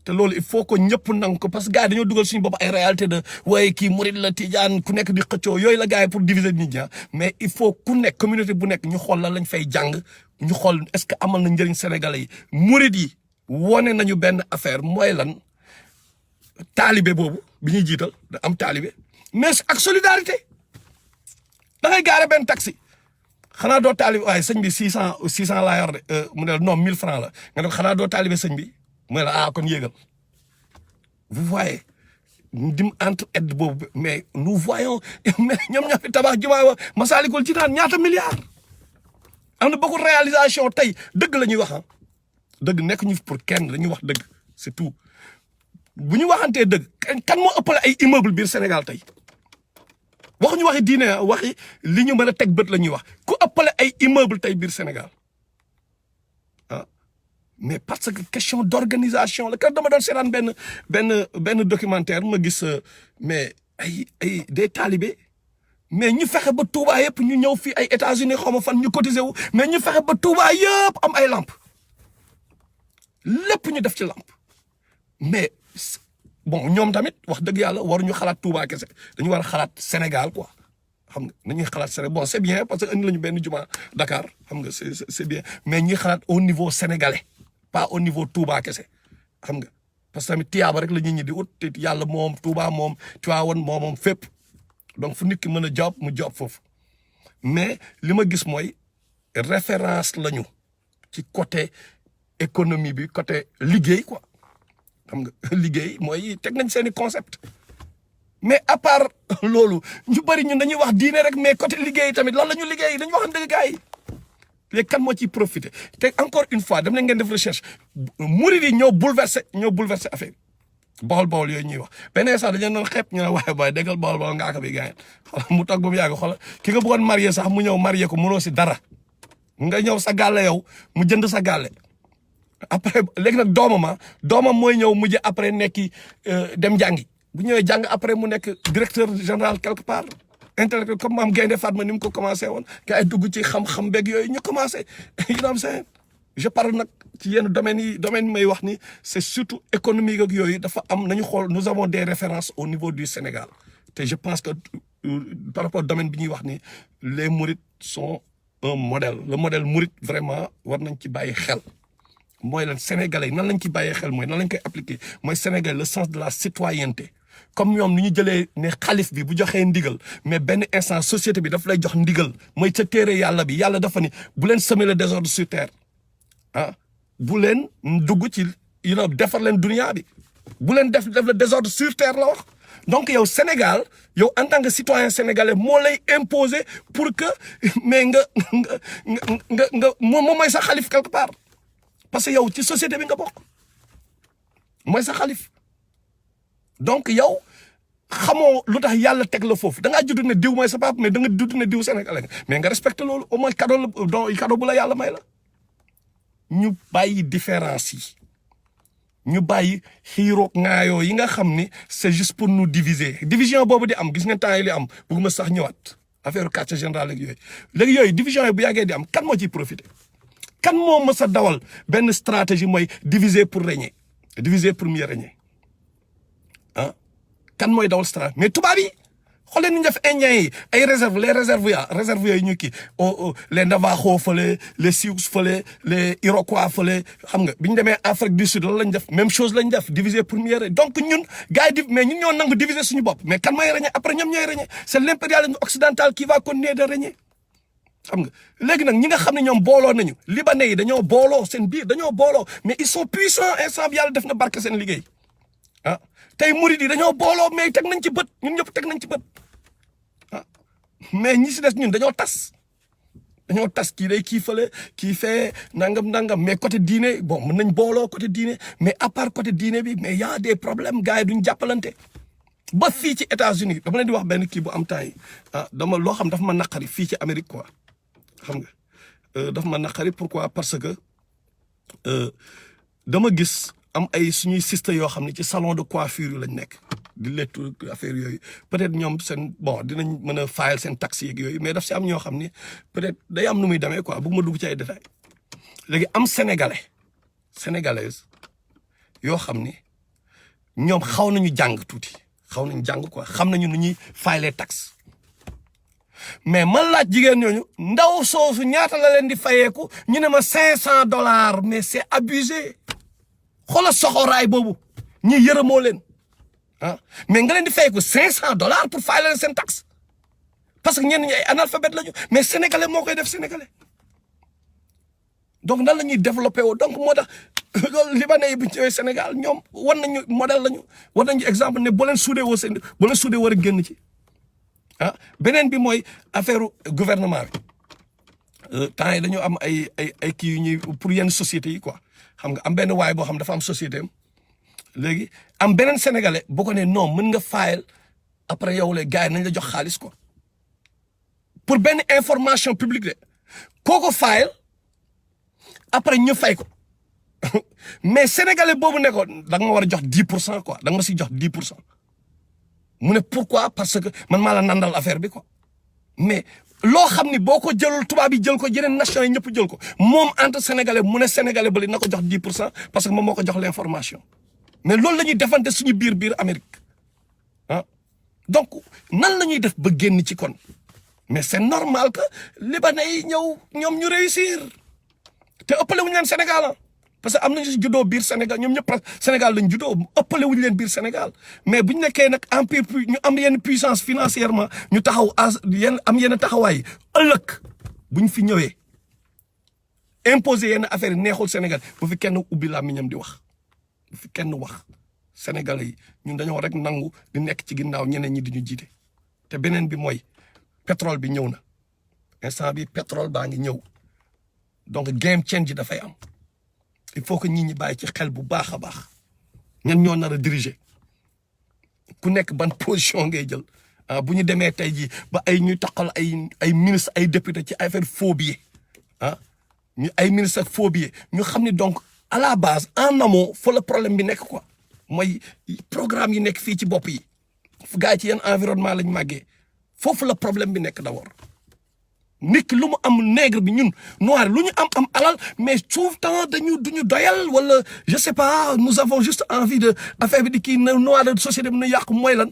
te loolu il faut que ñëpp nangu ko parce que gars yi dañoo dugal suñu bopp ay réalité de waaye kii mouride la tijaan ku nekk di xëccoo yooyu la gars yi pour diviser nit ñi mais il faut ku nekk communauté bu nekk ñu xool lan lañ fay jàng ñu xool est-ce que amal na njëriñ sénégalais yi mouride yi. wone nañu benn affaire mooy lan taalibe boobu bi ñuy jiital da am taalibe mais ak solidarité da ngay gaare benn taxi xanaa doo taalibe waaye sëñ bi 600 laa yor de mu ne non 1000 francs la nga ne xanaa doo taalibe sëñ bi mu ne la kon yéegal vous voyez dim entre aide boobu mais nous voyons mais ñoom ñoo fi tabax jumaa Masaalikul Jinaan ñaata milliards am na beaucoup de réalisation tey dëgg la ñuy wax dëgg nekk ñu pour kenn dañuy wax dëgg c'est tout bu ñu waxantee dëgg kan moo ëppale ay immeuble biir Sénégal tey waxuñu waxi diine waxi li ñu mën a teg bët la ñuy wax ku ëppale ay immeuble tey biir Sénégal mais parce que question d'organisation la kat dama doon seetaan benn documentaire ma gis mais ay des talibés mais ñu fexe ba Touba yëpp ñu ñëw fii ay États-Unis xaw ma fan ñu cotiser wu mais ñu fexe ba Touba yëpp am ay lampe lépp ñu def ci lampe mais bon ñoom tamit wax dëgg yàlla waruñu xalaat Touba kese dañu war a xalaat Sénégal quoi xam nga nañuy xalaat Sénégal bon c'est bien parce que indi lañu benn juma Dakar xam nga c'est bien mais ñuy xalaat au niveau sénégalais pas au niveau Touba kese xam nga parce que tamit tiyaaba rek la nit ñi di ut te yàlla moom Touba moom Tivaouane moom fépp donc fu nit ki mën a job mu job foofu mais li ma gis mooy référence lañu ci côté économie bi côté liggéey quoi xam nga liggéey mooy teg nañ seeni concept mais à part loolu ñu bari ñun dañuy wax diine rek mais côté liggéey tamit lan la ñu liggéey dañu wax dëgg gars yi léegi kan moo ciy profité te encore une fois dem na ngeen def recherche murid yi ñoo bouleversé affaire bool yooyu ñuy wax beneen sax dañu doon xeeb ñu ne waaye booy déggal bool ngaa ko bi gars yi mu toog ba mu yàgg xoolal ki nga bëggoon marié sax mu ñëw marié ko mënoo si dara nga ñëw sa gàlle yow mu jënd sa gàlle après léegi nag doomam mooy ñëw mujj après nekki dem jàngi bu ñëwee jàng après mu nekk directeur général quelque part intellectuel comme maam Gaynde Fatma ni mu ko commencé woon gars yi dugg ci xam-xam beeg yooyu ñu commencé you know what I'm saying je parle nag ci yenn domaine may wax ni c'est surtout économique ak yooyu dafa am nañu xool nous avons des références au niveau du Sénégal te je pense que par rapport au domaine bi ñuy wax ni les mourides sont un modèle le modèle mouride vraiment war nañ ci bàyyi xel mooy lan sénégalais nan lañ ci bàyyee xel mooy nan lañ koy appliquer mooy Sénégal le sens de la citoyenneté comme ñoom ni ñu jëlee ne xalif bi bu joxee ndigal mais benn instant société bi daf lay jox ndigal mooy ca téere yàlla bi yàlla dafa ni bu leen semer le désordre sur terre bu leen dugg ci defar leen dunia bi bu leen def le désordre sur terre la wax donc yow Sénégal yow en tant que citoyen sénégalais moo lay imposer pour que mais nga moom mooy sa xalif quelque part parce que yow ci société bi nga bokk mooy sa xalif donc yow xamoo lu tax yàlla teg la foofu da ngaa judd ne diw mooy sa papa mais da nga judd ne diw sénégalais mais nga respecté loolu au moins cadeau bu la yàlla may la ñu bàyyi différence yi ñu bàyyi xiiroog ngaayoo yi nga xam ni c'est juste pour nous diviser division boobu di am gis nga temps yi li am bëgguma sax ñëwaat affaire quartier général ak yooyu léegi yooyu division yi bu yàggee di am kan moo ciy profité kan moo mës a dawal benn stratégie mooy diviser pour régner diviser pour mieux régner kan mooy dawal stratégie mais tubaab yi xool leen ni ñu def indien yi ay réserve les réserves yooyu ñu kii les Navajo fële les Sioux fële les Iroquois fële xam nga bi ñu demee Afrique du Sud lan lañ def même chose lañ def diviser pour mieux régner donc ñun gars yi mais ñun ñoo nangu diviser suñu bopp mais kan mooy régner après ñoom ñooy régner c'est l'impérialisme occidental qui va continuer de régner xam nga léegi nag ñi nga xam ne ñoom booloo nañu libanais yi dañoo booloo seen biir dañoo booloo mais ils sont puissants instant bi yàlla def na barke seen liggéey ah tey murid yi dañoo booloo mais teg nañ ci bët ñun ñëpp teg nañ ci bët ah mais ñi si des ñun dañoo tas kii day kii fële kii fee nangam mais côté diine bon mën nañ booloo côté diine mais à part côté diine bi mais y a des problèmes gars yi duñ jàppalante ba fii ci États-Unis dama leen di wax benn kii bu am temps yi ah dama loo xam dafa ma naqari fii ci Amérique quoi xam nga dafa ma naqari pourquoi parce que dama gis am ay suñuy sister yoo xam ne ci salon de coiffure yu lañ nekk di lettu affaire yooyu peut-être ñoom seen bon dinañ mën a fayal seen taxi yeeg yooyu mais daf si am ñoo xam ne peut-être day am nu muy demee quoi bëgg ma dugg ci ay détails léegi am sénégalaise yoo xam ni ñoom xaw nañu jàng tuuti xaw nañu jàng quoi xam nañu nu ñuy fayalee taxe mais man laaj jigéen ñooñu ndaw soosu ñaata la leen di fayeeku ñu ne ma $500 mais c'est abusé xoolal soxoraay boobu ñi yërëmoo leen ah mais nga leen di fayeeku $500 pour fayal leen seen taxe parce que ñenn ñi ay analphabète lañu mais sénégalais moo koy def sénégalais donc nan la ñuy développé woo donc moo tax loolu libanais yi bu ñu ñëwee Sénégal ñoom war nañu modèle lañu war nañu exemple ne boo leen suudee woo seen boo leen suudee war a génn ci ah beneen bi mooy affaire gouvernement bi temps yi dañoo am ay kii yu ñuy pour yenn sociétés yi quoi xam nga am benn waay boo xam dafa am société am léegi am beneen sénégalais boo ko ne non mën nga fayal après yow les gars yi nañ la jox xaalis quoi pour benn information publique de kooko fayal après ñu fay ko mais sénégalais boobu ne ko da nga ma war a jox 10% quoi da nga ma si jox 10%. mu ne pourquoi parce que man maa la nandal affaire bi quoi mais loo xam ni boo ko jëlul tubaab yi jël ko yeneen nation yi ñëpp jël ko moom entre sénégalais mu ne sénégalais bële na ko jox 10% parce que moom moo ko jox l'information mais loolu la ñuy defante suñu biir Amérique ah donc nan la ñuy def ba génn ci kon mais c'est normal que libanais yi ñëw ñoom ñu réussir te ëppale wuñu leen Sénégal parce que am nañu si juddoo biir Sénégal ñoom ñëpp Sénégal lañ juddoo ëppale wuñu leen biir Sénégal mais bu ñu nekkee nag empire ñu am yenn puissance financièrement ñu taxaw am yenn taxawaay ëllëg bu ñu fi ñëwee imposer yenn affaire yi neexul Sénégal bu fi kenn ubbi làmmiñam di wax bu fi kenn wax Sénégalais yi ñun dañoo rek nangu di nekk ci ginnaaw ñeneen ñi di ñu jiite te beneen bi mooy pétrole bi ñëw na instant bi pétrole baa ngi ñëw donc game change dafay am. il faut que nit ñi bàyyi ci xel bu baax a baax ñan ñoo nar a diriger ku nekk ban position ngay jël ah bu ñu demee tey jii ba ay ñuy taxal ay ministre ay député ci affaire faux billets ah ñu ay ministre ak faux billets ñu xam ni donc à la base en amont fa la problème bi nekk quoi mooy programme yi nekk fii ci bopp yi gars yi ci yenn environnement lañ màggee foofu la problème bi nekk d'abord. nit ki lu mu am nègre bi ñun noir lu ñu am alal mais tout le temps duñu doyal wala je sais pas nous avons juste envie de affaire bi di kii noir de société bi na yàqu mooy lan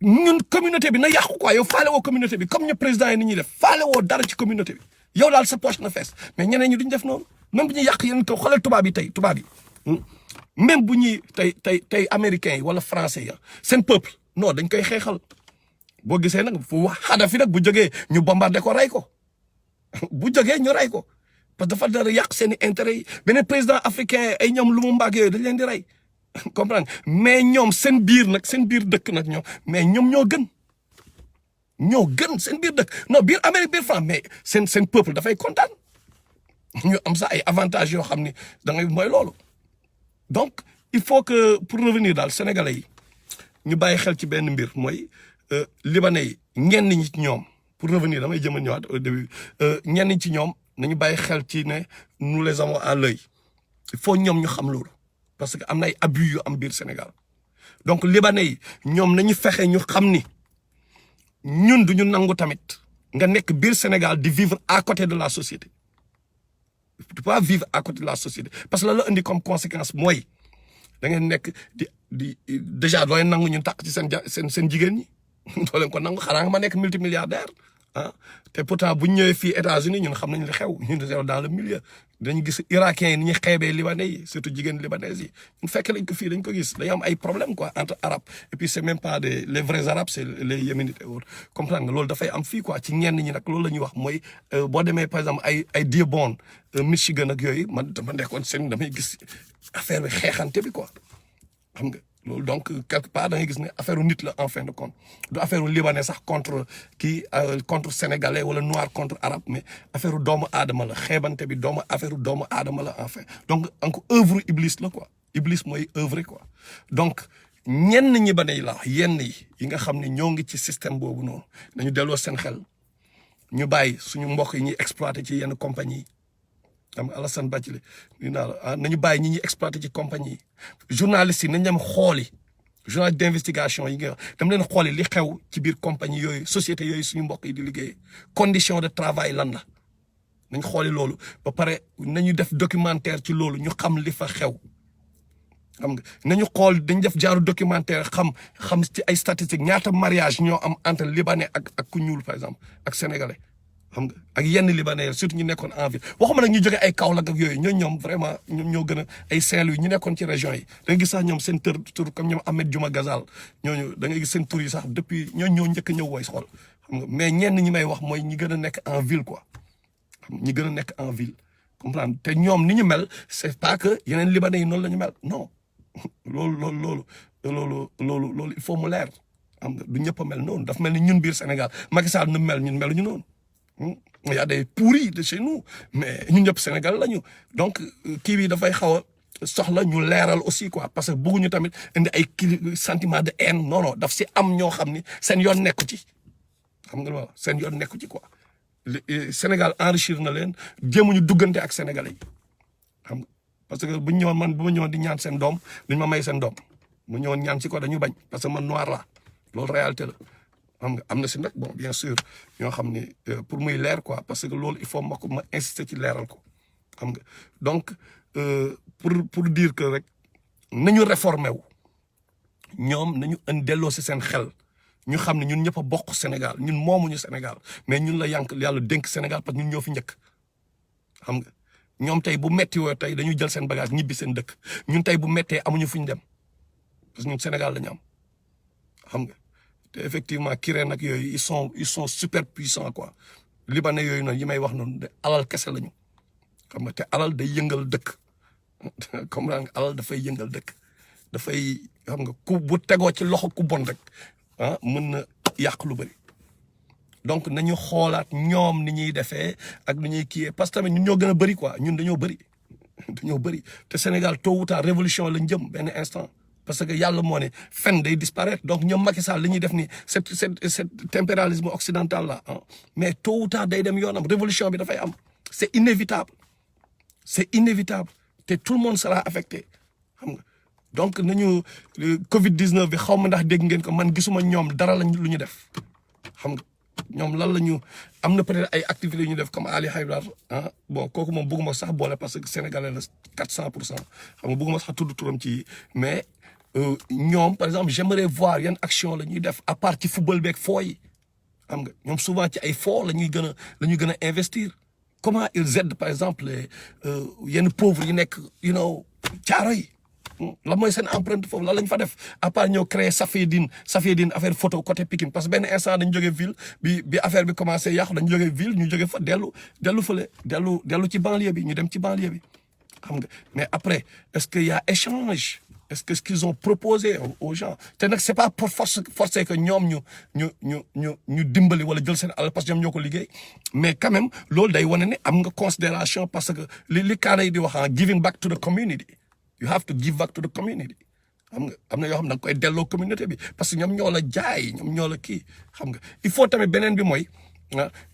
ñun communauté bi na yàqu quoi yow faale woo communauté bi comme ñu président yi ni ñuy def faale woo dara ci communauté bi yow daal sa poche na fees mais ñeneen ñi duñ def noonu même bu ñuy yàq yéen ko xoolal tubaab yi même bu ñuy tey américains yi wala français yi seen peuple non dañ koy xeexal. boo gisee nag fu wax Kadhafi nag bu jógee ñu bombardé ko rey ko bu jógee ñu rey ko parce que dafa dara yàq seen i intérêt yi beneen président africain ay ñoom lu mu mbaag yooyu dañ leen di rey comprendre mais ñoom seen biir dëkk nag ñoom mais ñoom ñoo gën seen biir dëkk non biir Amérique biir France mais seen peuple dafay kontaan ñu am sax ay avantages yoo xam ni da ngay mooy loolu donc il faut que pour revenir daal sénégalais yi ñu bàyyi xel ci benn mbir mooy. Libanais yi ñenn ñi ci ñoom pour revenir damay jëm a ñëwaat au début ñenn ñi ci ñoom nañu bàyyi xel ci ne nous les avons à l'œil il faut ñoom ñu xam loolu parce que am na ay abus yu am biir Sénégal donc Libanais yi ñoom nañu fexe ñu xam ni ñun duñu nangu tamit nga nekk biir Sénégal di vivre à côté de la société tu peux pas vivre à côté de la société parce que la indi comme conséquence mooy da ngeen nekk di déjà dooy nangu ñu takk ci seen jigéen ñi doo leen ko nangu xanaa nga ma nekk multimilliardaire ah te pourtant bu ñu ñëwee fii États-Unis ñun xam nañ li xew ñun dans le milieu dañu gis Irakiens yi ni ñuy xeebee Libanais yi surtout jigéen Libanais yi ñun fekk lañ ko fii dañ ko gis dañu am ay problème quoi entre arabes et puis c'est même pas les vrais arabes c'est les yéménites et autres comprendre nga loolu dafay am fii quoi ci ñenn ñi nag loolu la ñuy wax mooy boo demee par exemple ay Dearborn Michigan ak yooyu man dama nekkoon seen damay gis affaire bi xeexante bi quoi xam nga. loolu donc quelque part da ngay gis ne affaire u nit la en fin de compte du affaire u libanais sax contre kii contre sénégalais wala noir contre arabe mais affaire u doomu aadama la xeebante bi affaire u doomu aadama la enfin donc encore œuvre iblis la quoi iblis mooy œuvre quoi donc ñenn ñi ba ne la yenn yi nga xam ne ñoo ngi ci système boobu noonu nañu delloo seen xel ñu bàyyi suñu mbokk yi ñuy exploité ci yenn compagnie yi xam nga Alassane Bathily nañu bàyyi ñi ñuy exploité ci compagnie yi journalistes yi nañ dem xooli journal d'investigation yi nga dem leen xooli li xew ci biir compagnie yooyu société yooyu suñu mbokk yi di liggéey condition de travail lan la nañ xooli loolu ba pare nañu def documentaire ci loolu ñu xam li fa xew xam nga nañu xool dañ def jaaru documentaire xam ci ay statistiques ñaata mariage ñoo am entre libanais ak ku ñuul par exemple ak sénégalais xam nga ak yenn libanais surtout ñu nekkoon en ville waxuma nag ñu jóge ay Kaolack ak yooyu ñoom vraiment ñoom ñoo gën a ay Saint-Louis ñu nekkoon ci région yi da nga gis sax ñoom seen tur comme ñoom Ahmed Juma Gazal ñooñu da nga gis seen tur yi sax depuis ñoo njëkk a ñëw woy xool xam nga mais ñenn ñi may wax mooy ñi gën a nekk en ville quoi ñi gën a nekk en ville comprendre te ñoom ni ñu mel c'est pas que yeneen libanais yi noonu la ñu mel non loolu il faut mu leer xam nga du ñëpp a mel noonu daf mel ni ñun biir Sénégal Macky Sall nu mel ñun meluñu noonu il y a des pourris de chez nous mais ñun ñëpp Sénégal lañu donc kii bi dafay xaw a soxla ñu leeral aussi quoi parce que bëgguñu tamit indi ay sentiment de haine non daf si am ñoo xam ni seen yoon nekku ci xam nga loolu seen yoon nekku ci quoi Sénégal enrichir na leen jéemuñu duggante ak sénégalais yi xam nga parce que bu ñu ñëwoon man bu ma ñëwoon di ñaan seen doom duñ ma may seen doom mu ñëwoon ñaan si ko dañu bañ parce que man noir la loolu réalité la xam nga am na si nag bon bien sûr ñoo xam ni pour muy leer quoi parce que loolu il faut ma insister ci leeral ko xam nga donc pour dire que rek nañu réformer wu ñoom nañu delloo si seen xel ñu xam ne ñun ñëpp a bokk Sénégal ñun moomuñu Sénégal mais ñun la yàlla dénk Sénégal parce que ñun ñoo fi njëkk xam nga ñoom tey bu metti woo tey dañu jël seen bagage ñibbi seen dëkk ñun tey bu mettee amuñu fu ñu dem parce que ñun Sénégal la ñu am xam nga te effectivement Kirène nag yooyu ils sont super puissants quoi libanais yooyu noonu yi may wax noonu de alal kese lañu xam nga te alal day yëngal dëkk comme nga alal dafay yëngal dëkk dafay xam nga ku bu tegoo ci loxo ku bon rek mën na yàq lu bëri donc nañu xoolaat ñoom ni ñuy defee ak ni ñuy kiiyee parce que tamit ñun ñoo gën a bëri quoi ñun dañoo bëri te Sénégal tôt ou tard révolution lañ jëm benn instant parce que yàlla moo ne fen day disparaître donc ñoom Macky Sall li ñuy def ni cet impérialisme occidental là mais tôt ou tard day dem yoonam révolution bi dafay am c'est inévitable te tout le monde sera affecté xam nga donc nañu Covid-19 bi xaw ma ndax dégg ngeen ko man gisuma ñoom dara lañ lu ñu def xam nga ñoom lan la ñu am na peut-être ay activités yu ñu def comme Ali Haïdar bon kooku moom bëgguma sax boole parce que sénégalais la 400% xam nga bëgguma sax tudd turam ci mais ñoom par exemple j'aimerais voir yan action la ñuy def à part ci football beeg foo yi xam nga ñoom souvent ci ay foo la ñuy gën a investir comment ils aident par exemple yenn pauvres yi nekk caaro yi la mooy seen empreinte foofu lan lañ fa def à part ñoo créé Safieddine affaire photo côté Pikine parce que benn instant dañu jógee ville bi affaire bi commencé yàqu dañu jógee ville ñu jógee fa dellu fële dellu ci banlieue bi ñu dem ci banlieue bi xam nga mais après est-ce qu'il y a échange est-ce que ce qu'ils ont proposé aux gens te nag c'est pas pour forcer que ñoom ñu dimbali wala jël seen alal parce que ñoom ñoo ko liggéey mais quand même loolu day wane ne am nga considération parce que li kaana yi di wax giving back to the community you have to give back to the community xam nga am na yoo xam ne da nga koy delloo communauté bi parce que ñoom ñoo la jaay ñoom ñoo la kii xam nga il faut tamit beneen bi mooy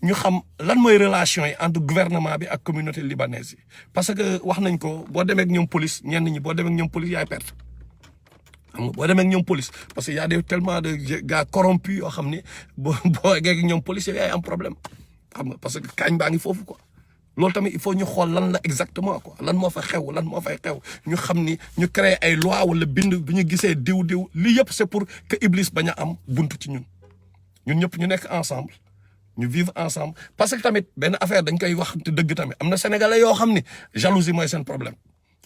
ñu xam lan mooy relation yi entre gouvernement bi ak communauté libanaise yi parce que wax nañ ko boo demee ak ñoom police ñenn ñi boo demee ak ñoom police yaay perte xam nga boo demee ak ñoom police parce que y a des tellement de gars corrompus yoo xam ni boo eggee ak ñoom police yaay am problème xam nga parce que kaañ baa ngi foofu quoi loolu tamit il faut ñu xool lan la exactement quoi lan moo fa xew lan moo fay xew ñu xam ni ñu créer ay loi wala bind bu ñu gisee diw lii yëpp c'est pour que Iblis bañ a am buntu ci ñun ñun ñëpp ñu nekk ensemble ñu vivre ensemble parce que tamit benn affaire dañ koy wax te dëgg tamit am na sénégalais yoo xam ni jalousie mooy seen problème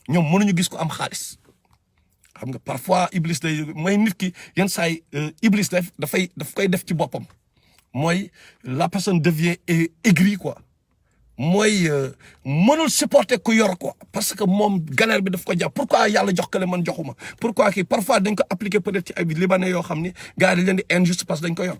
ñoom mënuñu gis ko am xaalis xam nga parfois iblis day mooy nit ki yenn saa yi iblis daf koy def ci boppam mooy la personne devient aigrie quoi mooy mënul supporter ku yor quoi parce que moom galère bi daf ko jàpp pourquoi yàlla jox kële man joxuma pourquoi kii parfois dañ ko appliquer peut-être ci ay libanais yoo xam ni gars yi dañ leen di injuste parce que dañ ko yor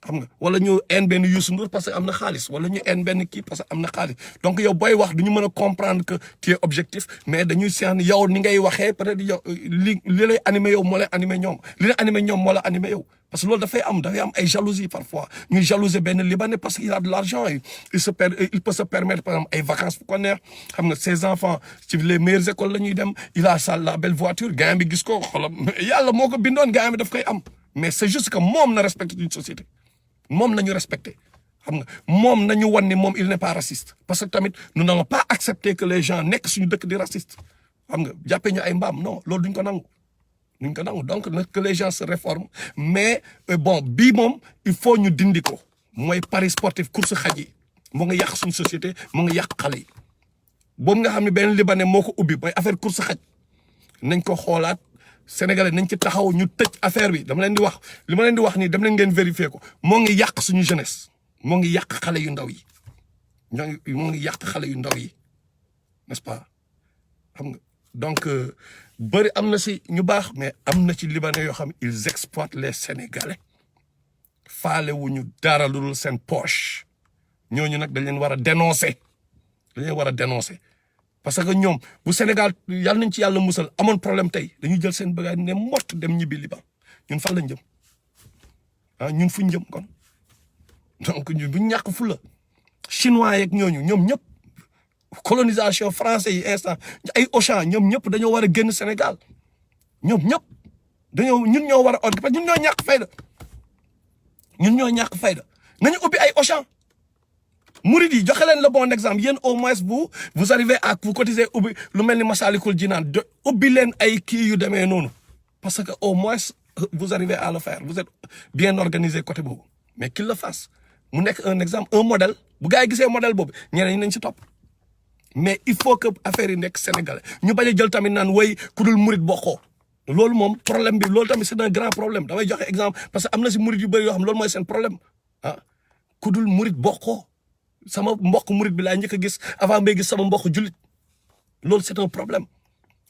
xam nga wala ñu en benn Youssou Ndour parce que am na xaalis wala ñu en benn kii parce que am na xaalis donc yow booy wax duñu mën a comprendre que tu es objectif mais dañuy seen yow ni ngay waxee peut-être yow li lay animé yow moo lay animé ñoom li lay animé ñoom moo la animé yow parce que loolu dafay am ay jalousie parfois ñuy jalouser benn libanais parce qu'il a de l'argent il peut se permettre par exemple ay vacances fu ko neex xam nga ses enfants ci les meilleures écoles la ñuy dem il a la belle voiture gars bi gis ko xolam yàlla moo ko bindoon gars bi daf koy am mais c'est juste que moom na respecte une société moom nañu respecté xam nga moom nañu wan ni moom il n'est pas raciste parce que tamit nous n'allons pas accepter que les gens nekk suñu dëkk di raciste xam nga jàppee ñu ay mbaam non loolu duñ ko nangu donc que les gens se réforment mais bon bii moom il faut ñu dindi ko mooy paris sportif course xaj yi moo ngi yàq suñu société moo ngi yàq xale yi boobu nga xam ne benn libanais moo ko ubbi mooy affaire course xaj nañ ko xoolaat Sénégalais nañ ci taxaw ñu tëj affaire bi dama leen di wax li ma leen di wax nii dem leen ngeen vérifier ko moo ngi yàq suñu jeunesse moo ngi yàq xale yu ndaw yi moo ngi yàq xale yu ndaw yi n'est-ce pas xam nga donc bëri am na si ñu baax mais am na ci libanais yoo xam ils exploitent les Sénégalais faale wuñu dara lu dul seen poche ñooñu nag dañ leen war a dénoncer parce que ñoom bu Sénégal yàlla nañ ci yàlla musal amoon problème tey dañuy jël seen bagage ne mott dem ñibbi Liban ñun fan lañ jëm ñun fuñ jëm kon donc ñun bu ñàkk fu la chinois yeeg ñooñu ñoom ñëpp colonisation français yi instant ay Auchan ñoom ñëpp dañoo war a génn Sénégal ñoom ñëpp ñun ñoo war a parce que ñun ñoo ñàkk fayda nañu ubbi ay Auchan murid yi joxe leen le bon exemple yéen au moins vous arrivez à vous cotiser ubbi lu mel ni Massalikul Jinaan ubbi leen ay kii yu demee noonu parce que au moins vous arrivez à le faire vous êtes bien organisé côté boobu mais qu'il le fasse mu nekk un exemple un modèle bu gars yi gisee modèle boobu ñeneen ñi nañ ci topp mais il faut que affaire yi nekk sénégalais ñu bañ a jël tamit naan way ku dul murid bokkoo loolu moom problème bi loolu tamit c'est un grand problème damay joxe exemple parce que am na si murid yu bëri yoo xam loolu mooy seen problème ku dul murid bokkoo sama mbokk murid bi laa njëkk a gis avant may gis sama mbokk jullit loolu c'est un problème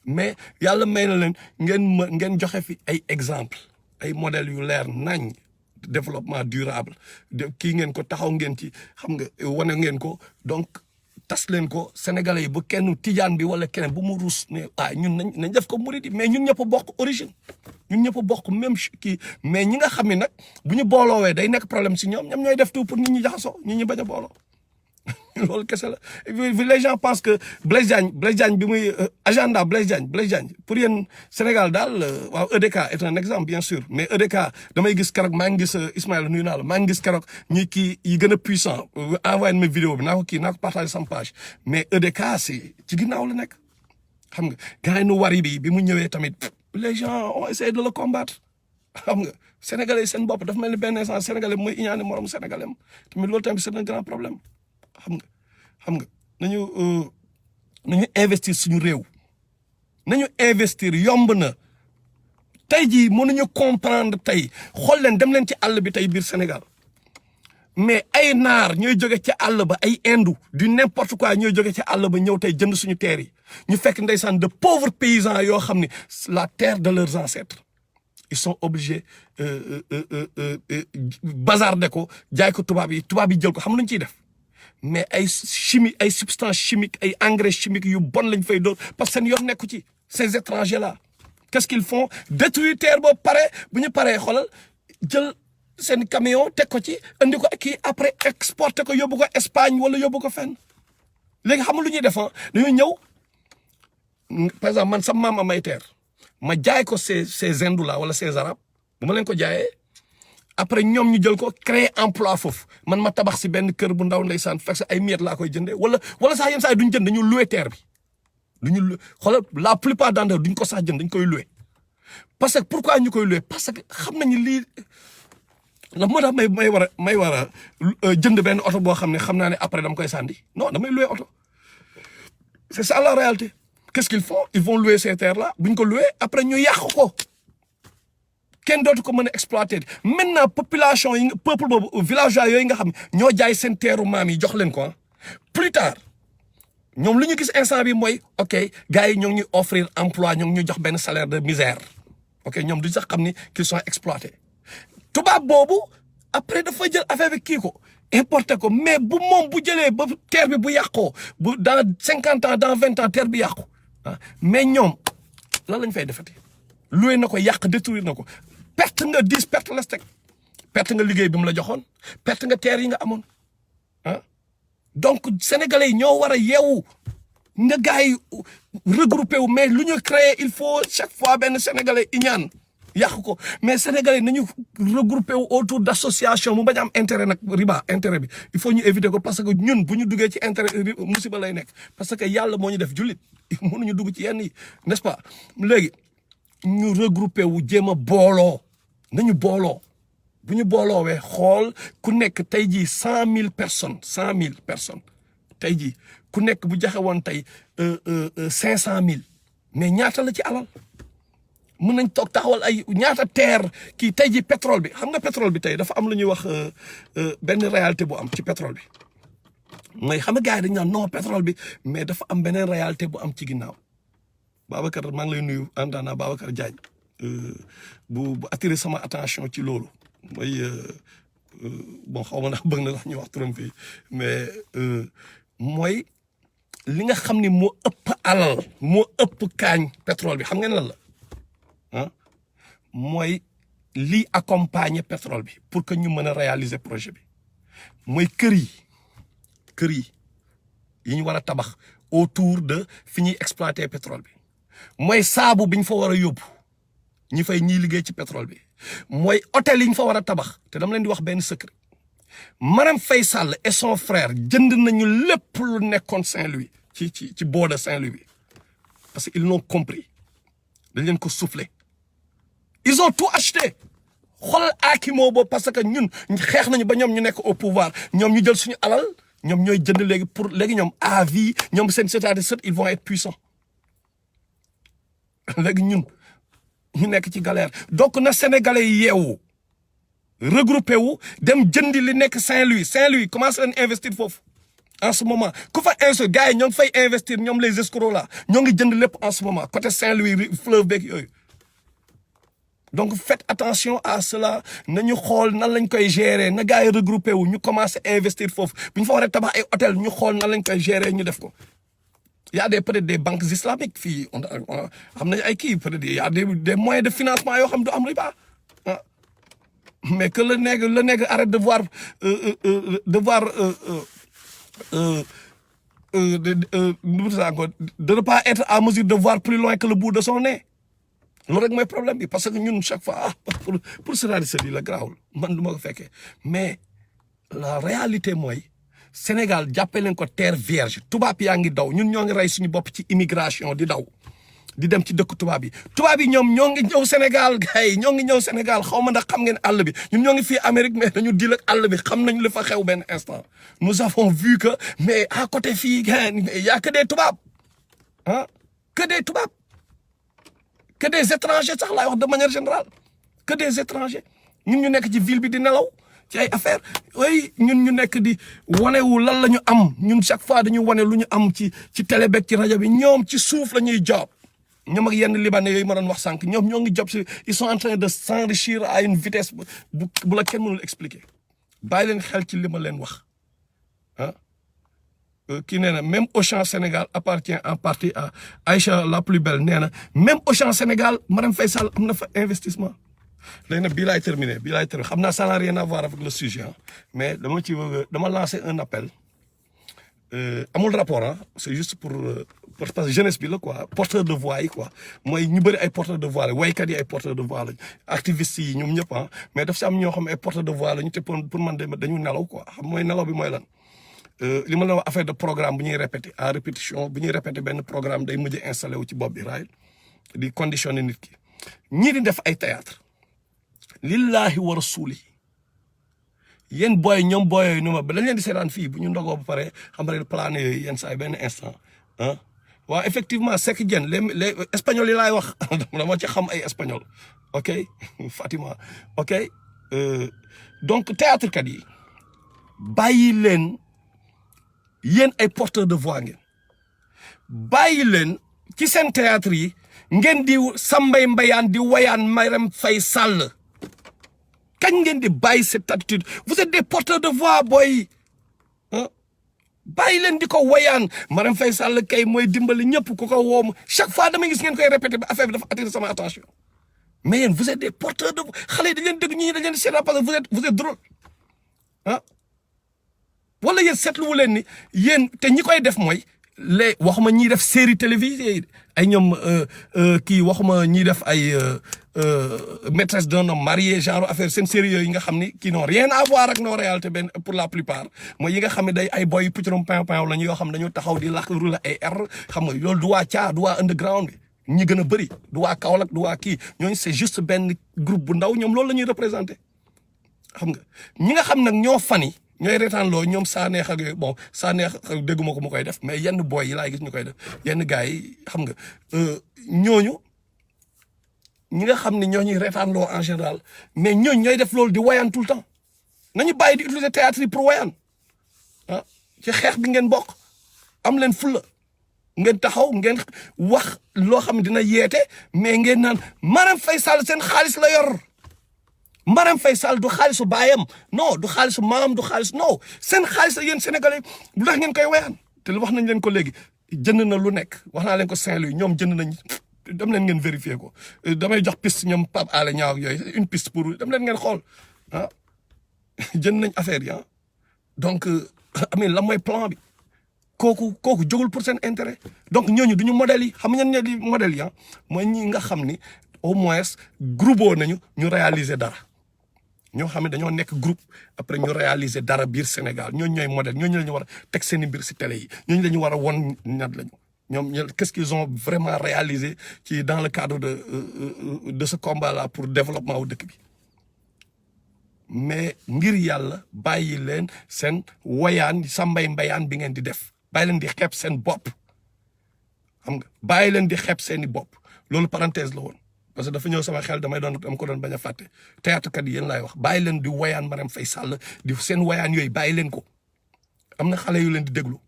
mais yàlla may na leen ngeen joxe fi ay exemple ay modèles yu leer nañ développement durable kii ngeen ko taxaw ngeen ci xam nga wane ngeen ko donc tas leen ko sénégalais yi bu kenn tijaan bi wala keneen bu mu ruus ne ñun nañ def ko murid yi mais ñun ñëpp a bokk origine ñun ñëpp a bokk même kii mais ñi nga xam ne nag bu ñu booloowee day nekk problème si ñoom ñooy def tout pour nit ñi jaxasoo nit ñi bañ a booloo loolu kese la les gens pensent que Blaise Diagne bi muy agenda Blaise Diagne pour yéen Sénégal daal waaw EDK est un exemple bien sûr mais EDK damay gis keroog maa ngi gis Ismaïla nuyu naa la maa ngi gis keroog ñi kii yi gën a puissant envoyé ma vidéo bi naa ko partagé sama page mais EDK c'est ci ginnaaw la nekk xam nga gars yi nu wari bi mu ñëwee tamit les gens ont essayé de le combattre xam nga sénégalais seen bopp dafa mel ni benn instant sénégalais mooy iñaane morom sénégalais am tamit loolu tamit c'est un grand problème xam nga nañu investir suñu réew nañu investir yomb na tey jii mënuñu comprendre tey xool leen dem leen ci àll bi tey biir Sénégal mais ay naar ñooy jóge ci àll ba ay indu du n'importe quoi ñooy jóge ci àll ba ñëw tey jënd suñu terre yi ñu fekk ndeysaan de pauvres paysans yoo xam ne la terre de leurs ancêtres ils sont obligés bazarder ko jaay ko tubaab yi jël ko xam luñ ciy def mais ay chimie ay substances chimiques ay engrais chimiques yu bon lañ fay doon parce que seen yoon nekku ci ces étrangers là qu'est-ce qu'ils font détruire terre boobu pare bu ñu paree xoolal jël seen camion teg ko ci andi ko kii après exporter ko yóbbu ko Espagne wala yóbbu ko fenn léegi xam nga lu ñuy def dañuy ñëw par exemple man sama maam amay terre ma jaay ko ces hindous là wala ces arabes bu ma leen ko jaayee après ñoom ñu jël ko créer emploi foofu man ma tabax si benn kër bu ndaw ndeysaan fekk ay miettes laa koy jëndee wala sax yenn saa yi duñ jënd dañu louer terre bi duñu xoolal la plupart d'entre eux duñ ko sax jënd dañ koy louer parce que pourquoi ñu koy louer parce que xam nañu lii ndax moo tax may war a jënd benn oto boo xam ne après dama koy sànni non damay louer oto c'est ça la réalité. Qu'est-ce qu'ils font? Ils vont louer ces terres-là buñ ko louer après ñu yàq ko kenn dootu ko mën a exploiter maintenant population yi peuple boobu villageois yooyu nga xam ñoo jaay seen teeru maam yi jox leen ko plus tard ñoom lu ñu gis instant bi mooy ok gars yi ñoo ngi ñuy offrir emploi ñoo ngi ñuy jox benn salaire de misère ok ñoom duñ sax xam ni qu'ils sont exploités tubaab boobu après dafa jël affaire bi kii ko importé ko mais bu moom bu jëlee ba terre bi bu yàqoo bu dans 50 ans dans 20 ans terre bi yàqu mais ñoom lan lañ fay defati loué na ko yàq détruire na ko perte nga 10 perte la teg perte nga liggéey bi mu la joxoon perte nga terre yi nga amoon donc sénégalais yi ñoo war a yeewu nga gars yi regroupé wu mais lu ñu créé il faut chaque fois benn sénégalais iñaan yàq ko mais sénégalais nañu regroupé wu autour d'association mu bañ am intérêt nag riba intérêt bi il faut ñu éviter ko parce que ñun bu ñu duggee ci intérêt musiba lay nekk parce que yàlla moo ñu def jullit mënuñu dugg ci yenn yi n'est-ce pas léegi ñu regroupé wu jéem a booloo nañu booloo bu ñu booloowee xool ku nekk tey jii 100 000 personnes tey jii ku nekk bu joxe woon tey 500 000 mais ñaata la ci alal mën nañ toog taxawal ay ñaata terre kii tey jii pétrole bi xam nga pétrole bi tey dafa am lu ñuy wax benn réalité bu am ci pétrole bi mooy xam nga gars yi dañu naan non pétrole bi mais dafa am beneen réalité bu am ci ginnaaw Babacar maa ngi lay nuyu àndaana Babacar Diagne bu attiré sama attention ci loolu mooy bon xaw ma ndax bëgg na la ñu wax turam fii mais mooy li nga xam ni moo ëpp alal moo ëpp kaañ pétrole bi xam ngeen lan la mooy lii accompagner pétrole bi pour que ñu mën a réaliser projet bi mooy kër yi ñu war a tabax autour de fi ñuy exploiter pétrole bi mooy saabu bi ñu fa war a yóbbu ñi fay ñiy liggéey ci pétrole bi mooy hôtel yi ñu fa war a tabax te dama leen di wax benn secret Marème Faye Sall et son frère jënd nañu lépp lu nekkoon Saint-Louis ci bord de Saint-Louis bi parce que ils l'ont compris dañ leen ko soufflé ils ont tout acheté xoolal aakimoo boobu parce que ñun xeex nañu ba ñoom ñu nekk au pouvoir ñoom ñu jël suñu alal ñoom ñooy jënd léegi pour léegi ñoom à vie ñoom seen c'est-à-dire ils vont être puissants léegi ñun ñu nekk ci galère donc na sénégalais yi yeewu regroupé wu dem jëndi li nekk Saint-Louis commencé leen investir foofu en ce moment ku fa investir gars yi ñoo ngi fay investir ñoom les escrocs là ñoo ngi jënd lépp en ce moment côté Saint-Louis fleuve beeg yooyu donc faites attention à cela nañu xool nan lañ koy gérer na gars yi regroupé wu ñu commencé investir foofu bu ñu fa war a tabax ay hôtel ñu xool nan lañ koy gérer ñu def ko. Il y a peut-être des banques islamiques fii xam nañu ay kii peut-être il y a des moyens de financement yoo xam du am riba mais que le nègre arrête de ne pas être à mesure de voir plus loin que le bout de son nez loolu rek mooy problème bi parce que ñun chaque fois pour cela di la garaawul man du ma ko fekkee mais la réalité mooy Sénégal jàppee leen ko terre vierge tubaab yaa ngi daw ñun ñoo ngi rey suñu bopp ci immigration di daw di dem ci dëkk tubaab yi ñoom ñoo ngi ñëw Sénégal gars yi ñoo ngi ñëw Sénégal xaw ma ndax xam ngeen àll bi ñun ñoo ngi fii Amérique mais dañu dil ak àll bi xam nañu li fa xew benn instant nous avons vu que mais à côté fii gars il y a que des tubaab que des tubaab que des étrangers sax laay wax de manière générale que des étrangers ñun ñu nekk ci ville bi di nelaw ci ay affaire oui ñun ñu nekk di wanewu lan la ñu am ñun chaque fois dañu wane lu ñu am ci télé beeg ci rajo bi ñoom ci suuf la ñuy job ñoom ak yenn libanais yooyu ma doon wax sànq ñoom ñoo ngi job si ils sont en train de s'enrichir à une vitesse bu la kenn mënul expliquer bàyyi leen xel ci li ma leen wax kii nee na même Auchan Sénégal appartient en partie à Aïcha la plus belle nee na même Auchan Sénégal Marème Faye Sall am na fa investissement. léegi nag bii laay terminé xam naa ça n'a rien à voir avec le sujet mais dama lancer un appel amul rapport c'est juste pour parce que jeunesse bi la quoi porteur de voix yi quoi mooy ñu bëri ay porteur de voix la waykat yi ay porteur de voix lañ activistes yi ñoom ñëpp mais daf si am ñoo xam ay porteur de voix lañu te pour man dañu nelaw quoi xam mooy nelaw bi mooy lan li ma la wax affaire de programme bu ñuy répété à répétition bu ñuy répété benn programme day mujj installé wu ci bopp bi raay di conditionné nit ki ñii di def ay théâtre lillahi wa rasuli yéen booy ñoom booy yooyu nu ma ba dañ leen di seetaan fii bu ñu ndogoo ba pare xam nga plané yooyu yenn saa yi benn instant ah waaw effectivement Seck Dieng les espagnols yi laay wax dama ci xam ay espagnol ok Fatima ok donc théâtre kat yi bàyyi leen yéen ay porteurs de voix ngeen bàyyi leen ci seen théâtre yi ngeen di sambay mbayaan di wayaan Marème Faye Sall kañ ngeen di bàyyi cette attitude vous êtes des porteurs de voix booy bàyyi leen di ko wayaan Marème Faye Sall kay mooy dimbali ñëpp ku ko woom chaque fois damay gis ngeen koy répété ba affaire bi dafa attirer sama attention mais yéen vous êtes des porteurs de voix xale yi dañ leen dégg ñi dañ leen di seetaan parce que vous êtes drôle wala yéen seetluwu leen ni yéen te ñi koy def mooy les waxuma ñiy def série télévisée yi ay ñoom kii waxuma ñiy def ay maîtresse d'un homme marié genre affaire seen série yooyu nga xam ni qui n'ont rien à voir ak nos réalités benn pour la plupart mooy yi nga xam ne day ay boy puccarom pain la ñu yoo xam ne dañoo taxaw di làkk rula ay r xam nga loolu du waa caa du waa underground bi ñi gën a bëri du waa Kaolack du waa kii ñooñu c'est juste benn groupe bu ndaw ñoom loolu la ñuy représenté xam nga ñi nga xam nag ñoo fani ñooy reetaan loo ñoom saa neex ak yooyu bon saa neex dégguma ko mu koy def mais yenn boy yi laay gis ñu koy def yenn gars yi xam nga ñooñu ñi nga xam ne ñoo ñuy reetaan loo en général mais ñooñu ñooy def loolu di wayaan tout le temps nañu bàyyi di utiliser théâtre yi pour wayaan ah ci xeex bi ngeen bokk am leen fulla ngeen taxaw ngeen wax loo xam ne dina yeete mais ngeen naan Marème Faye Sall seen xaalis la yor Marème Faye Sall du xaalisu baayam non du xaalisu maam du xaalis non seen xaalis la yéen sénégalais lu tax ngeen koy wayaan te wax nañ leen ko léegi jënd na lu nekk wax naa leen ko Saint-Louis ñoom jënd nañ dem leen ngeen vérifier ko damay jox piste ñoom Pape Alé Niang ak yooyu une piste pour dem leen ngeen xool ah jënd nañ affaire yi ah donc amin la mooy plan bi kooku jógul pour seen intérêt donc ñooñu duñu modèles yi xam nga ñan ñoo di modèles yi ah mooy ñi nga xam ni au moins groupe nañu ñu réaliser dara ñoo xam ne dañoo nekk groupe après ñu réaliser dara biir Sénégal ñooñu ñooy modèle ñooñu la ñu war a teg seen i mbir si télé yi ñooñu la ñu war a won ñat lañu ñoom qu'est-ce qu'ils ont vraiment réalisé ci dans le cadre de ce combat là pour développement wu dëkk bi mais ngir yàlla bàyyi leen seen wayaan sa mbayaan bi ngeen di def bàyyi leen di xeeb seen bopp xam nga bàyyi leen di xeeb seeni bopp loolu parenthèse la woon parce que dafa ñëw sama xel dama ko doon bañ a fàtte théâtre kat yi yéen laay wax bàyyi leen di wayaan Marème Faye Sall di seen wayaan yooyu bàyyi leen ko am na xale yu leen di déglu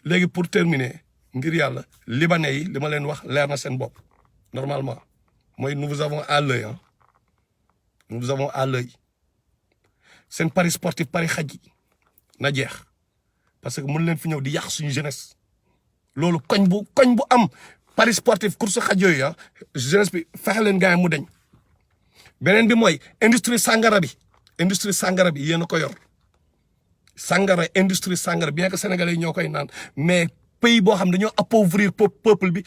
léegi pour terminer ngir yàlla libanais yi li ma leen wax leer na seen bopp normalement mooy nous vous avons à l'œil ah nous vous avons à l'œil seen paris sportif paris xaj yi na jeex parce que mën leen fi ñëw di yàq suñu jeunesse loolu koñ bu am paris sportif course xaj yooyu ah jeunesse bi fexe leen gars yi mu deñ beneen bi mooy industrie sangara bi yéen a ko yor sangara industrie sangara bien que sénégalais yi ñoo koy naan mais pays boo xam dañoo appauvrir peuple bi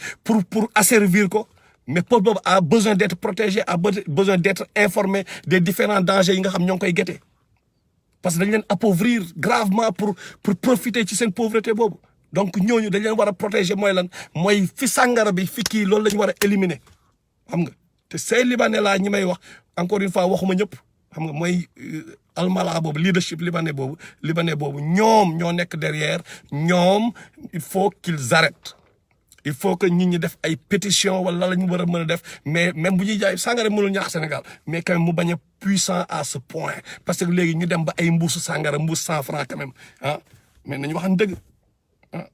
pour asservir ko mais peuple boobu a besoin d'être protégé a besoin d'être informé des différents dangers yi nga xam ñoo ngi koy guetter parce que dañ leen appauvrir gravement pour profiter ci seen pauvreté boobu donc ñooñu dañ leen war a protéger mooy lan mooy fi sàngara bi fi kii loolu la ñu war a éliminer xam nga te ces libanais là ñi may wax encore une fois waxuma ñëpp xam nga mooy almala boobu leadership libanais boobu ñoom ñoo nekk derrière ñoom il faut qu'ils arrêtent il faut que nit ñi def ay pétition wala la ñu war a mën a def mais même bu ñuy jaay sàngara mënul ñaax Sénégal mais quand même mu bañ a puissant à ce point parce que léegi ñu dem ba ay mbuusu sàngara mbuus 100 francs quand même ah mais nañu waxan dëgg ah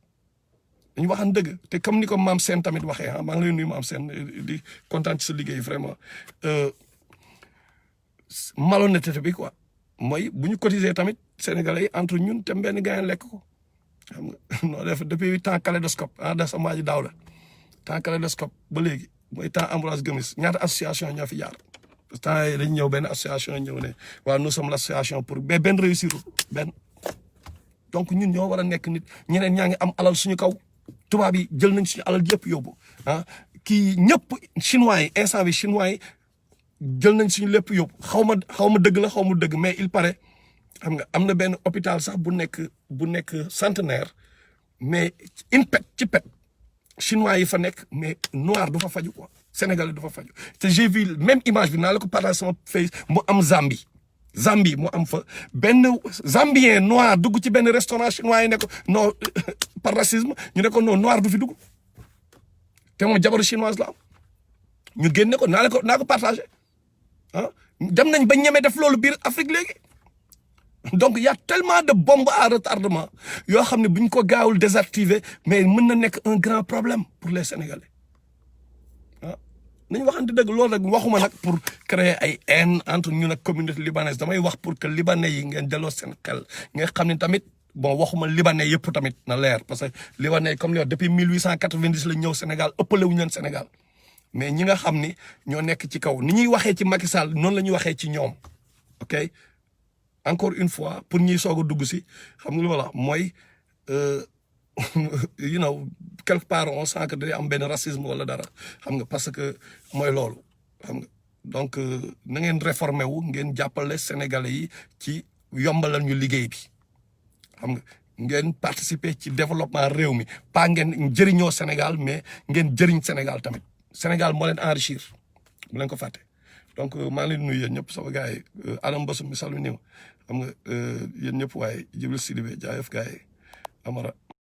nañu waxan dëgg te comme ni ko maam Sène tamit waxee ah maa ngi lay nuyu maam Sène di kontaan ci sa liggéey vraiment malhonnêteté bi quoi mooy bu ñu cotiser tamit sénégalais yi entre ñun te benn gars lekk ko xam nga noo def depuis temps kaléidoscope ah da sama ji daaw la temps kaléidoscope ba léegi mooy temps Ambroise Gomis ñaata association ñoo fi jaar temps yi dañ ñëw benn association ñëw ne waaw nous sommes l'association pour mais benn réussir benn donc ñun ñoo war a nekk nit ñeneen ñaa ngi am alal suñu kaw tubaab yi jël nañ suñu alal yëpp yóbbu ah kii ñëpp chinois yi instant bi chinois yi jël nañ suñu lépp yóbbu xaw ma dëgg la xaw ma dëgg mais il paraît xam nga am na benn hôpital sax bu nekk centenaire mais ci pet chinois yi fa nekk mais noir du fa faju quoi sénégalais du fa faju te j'ai vu même image bi naa la ko partage sama face mu am Zambie mu am fa benn Zambien noir dugg ci benn restaurant chinois yi ne ko non par racisme ñu ne ko non noir du fi dugg te moom jabaru chinoise la am ñu génne ko naa ko partagé ah dem nañ ba ñeme def loolu biir Afrique léegi donc y a tellement de bombes à retardement yoo xam ne bu ñu ko gaawul désactiver mais mën na nekk un grand problème pour les Sénégalais ah nañu waxante dëgg loolu rek waxuma nag pour créer ay haine entre ñun ak communauté libanaise damay wax pour que libanais yi ngeen delloo seen xel nga xam ne tamit bon waxuma libanais yëpp tamit na leer parce que libanais comme li wax depuis 1890 la ñëw Sénégal ëppale wuñu leen Sénégal mais ñi nga xam ni ñoo nekk ci kaw ni ñuy waxee ci Macky Sall noonu la ñuy waxee ci ñoom ok encore une fois pour ñuy soog a dugg si xam nga lu ma la mooy you know quelque part on sent que day am benn racisme wala dara xam nga parce que mooy loolu xam nga donc na ngeen réformer wu ngeen jàppale Sénégalais yi ci yombalal ñu liggéey bi xam nga ngeen participer ci développement réew mi pas ngeen jëriñoo Sénégal mais ngeen jëriñ Sénégal tamit Sénégal moo leen enrichir bu leen ko fàtte donc maa ngi leen di nuyu yéen ñëpp sama gars yi Adam Bossou mi salmi niw xam nga yéen ñëpp waaye Djibril Sidibé jaayef gars yi Amara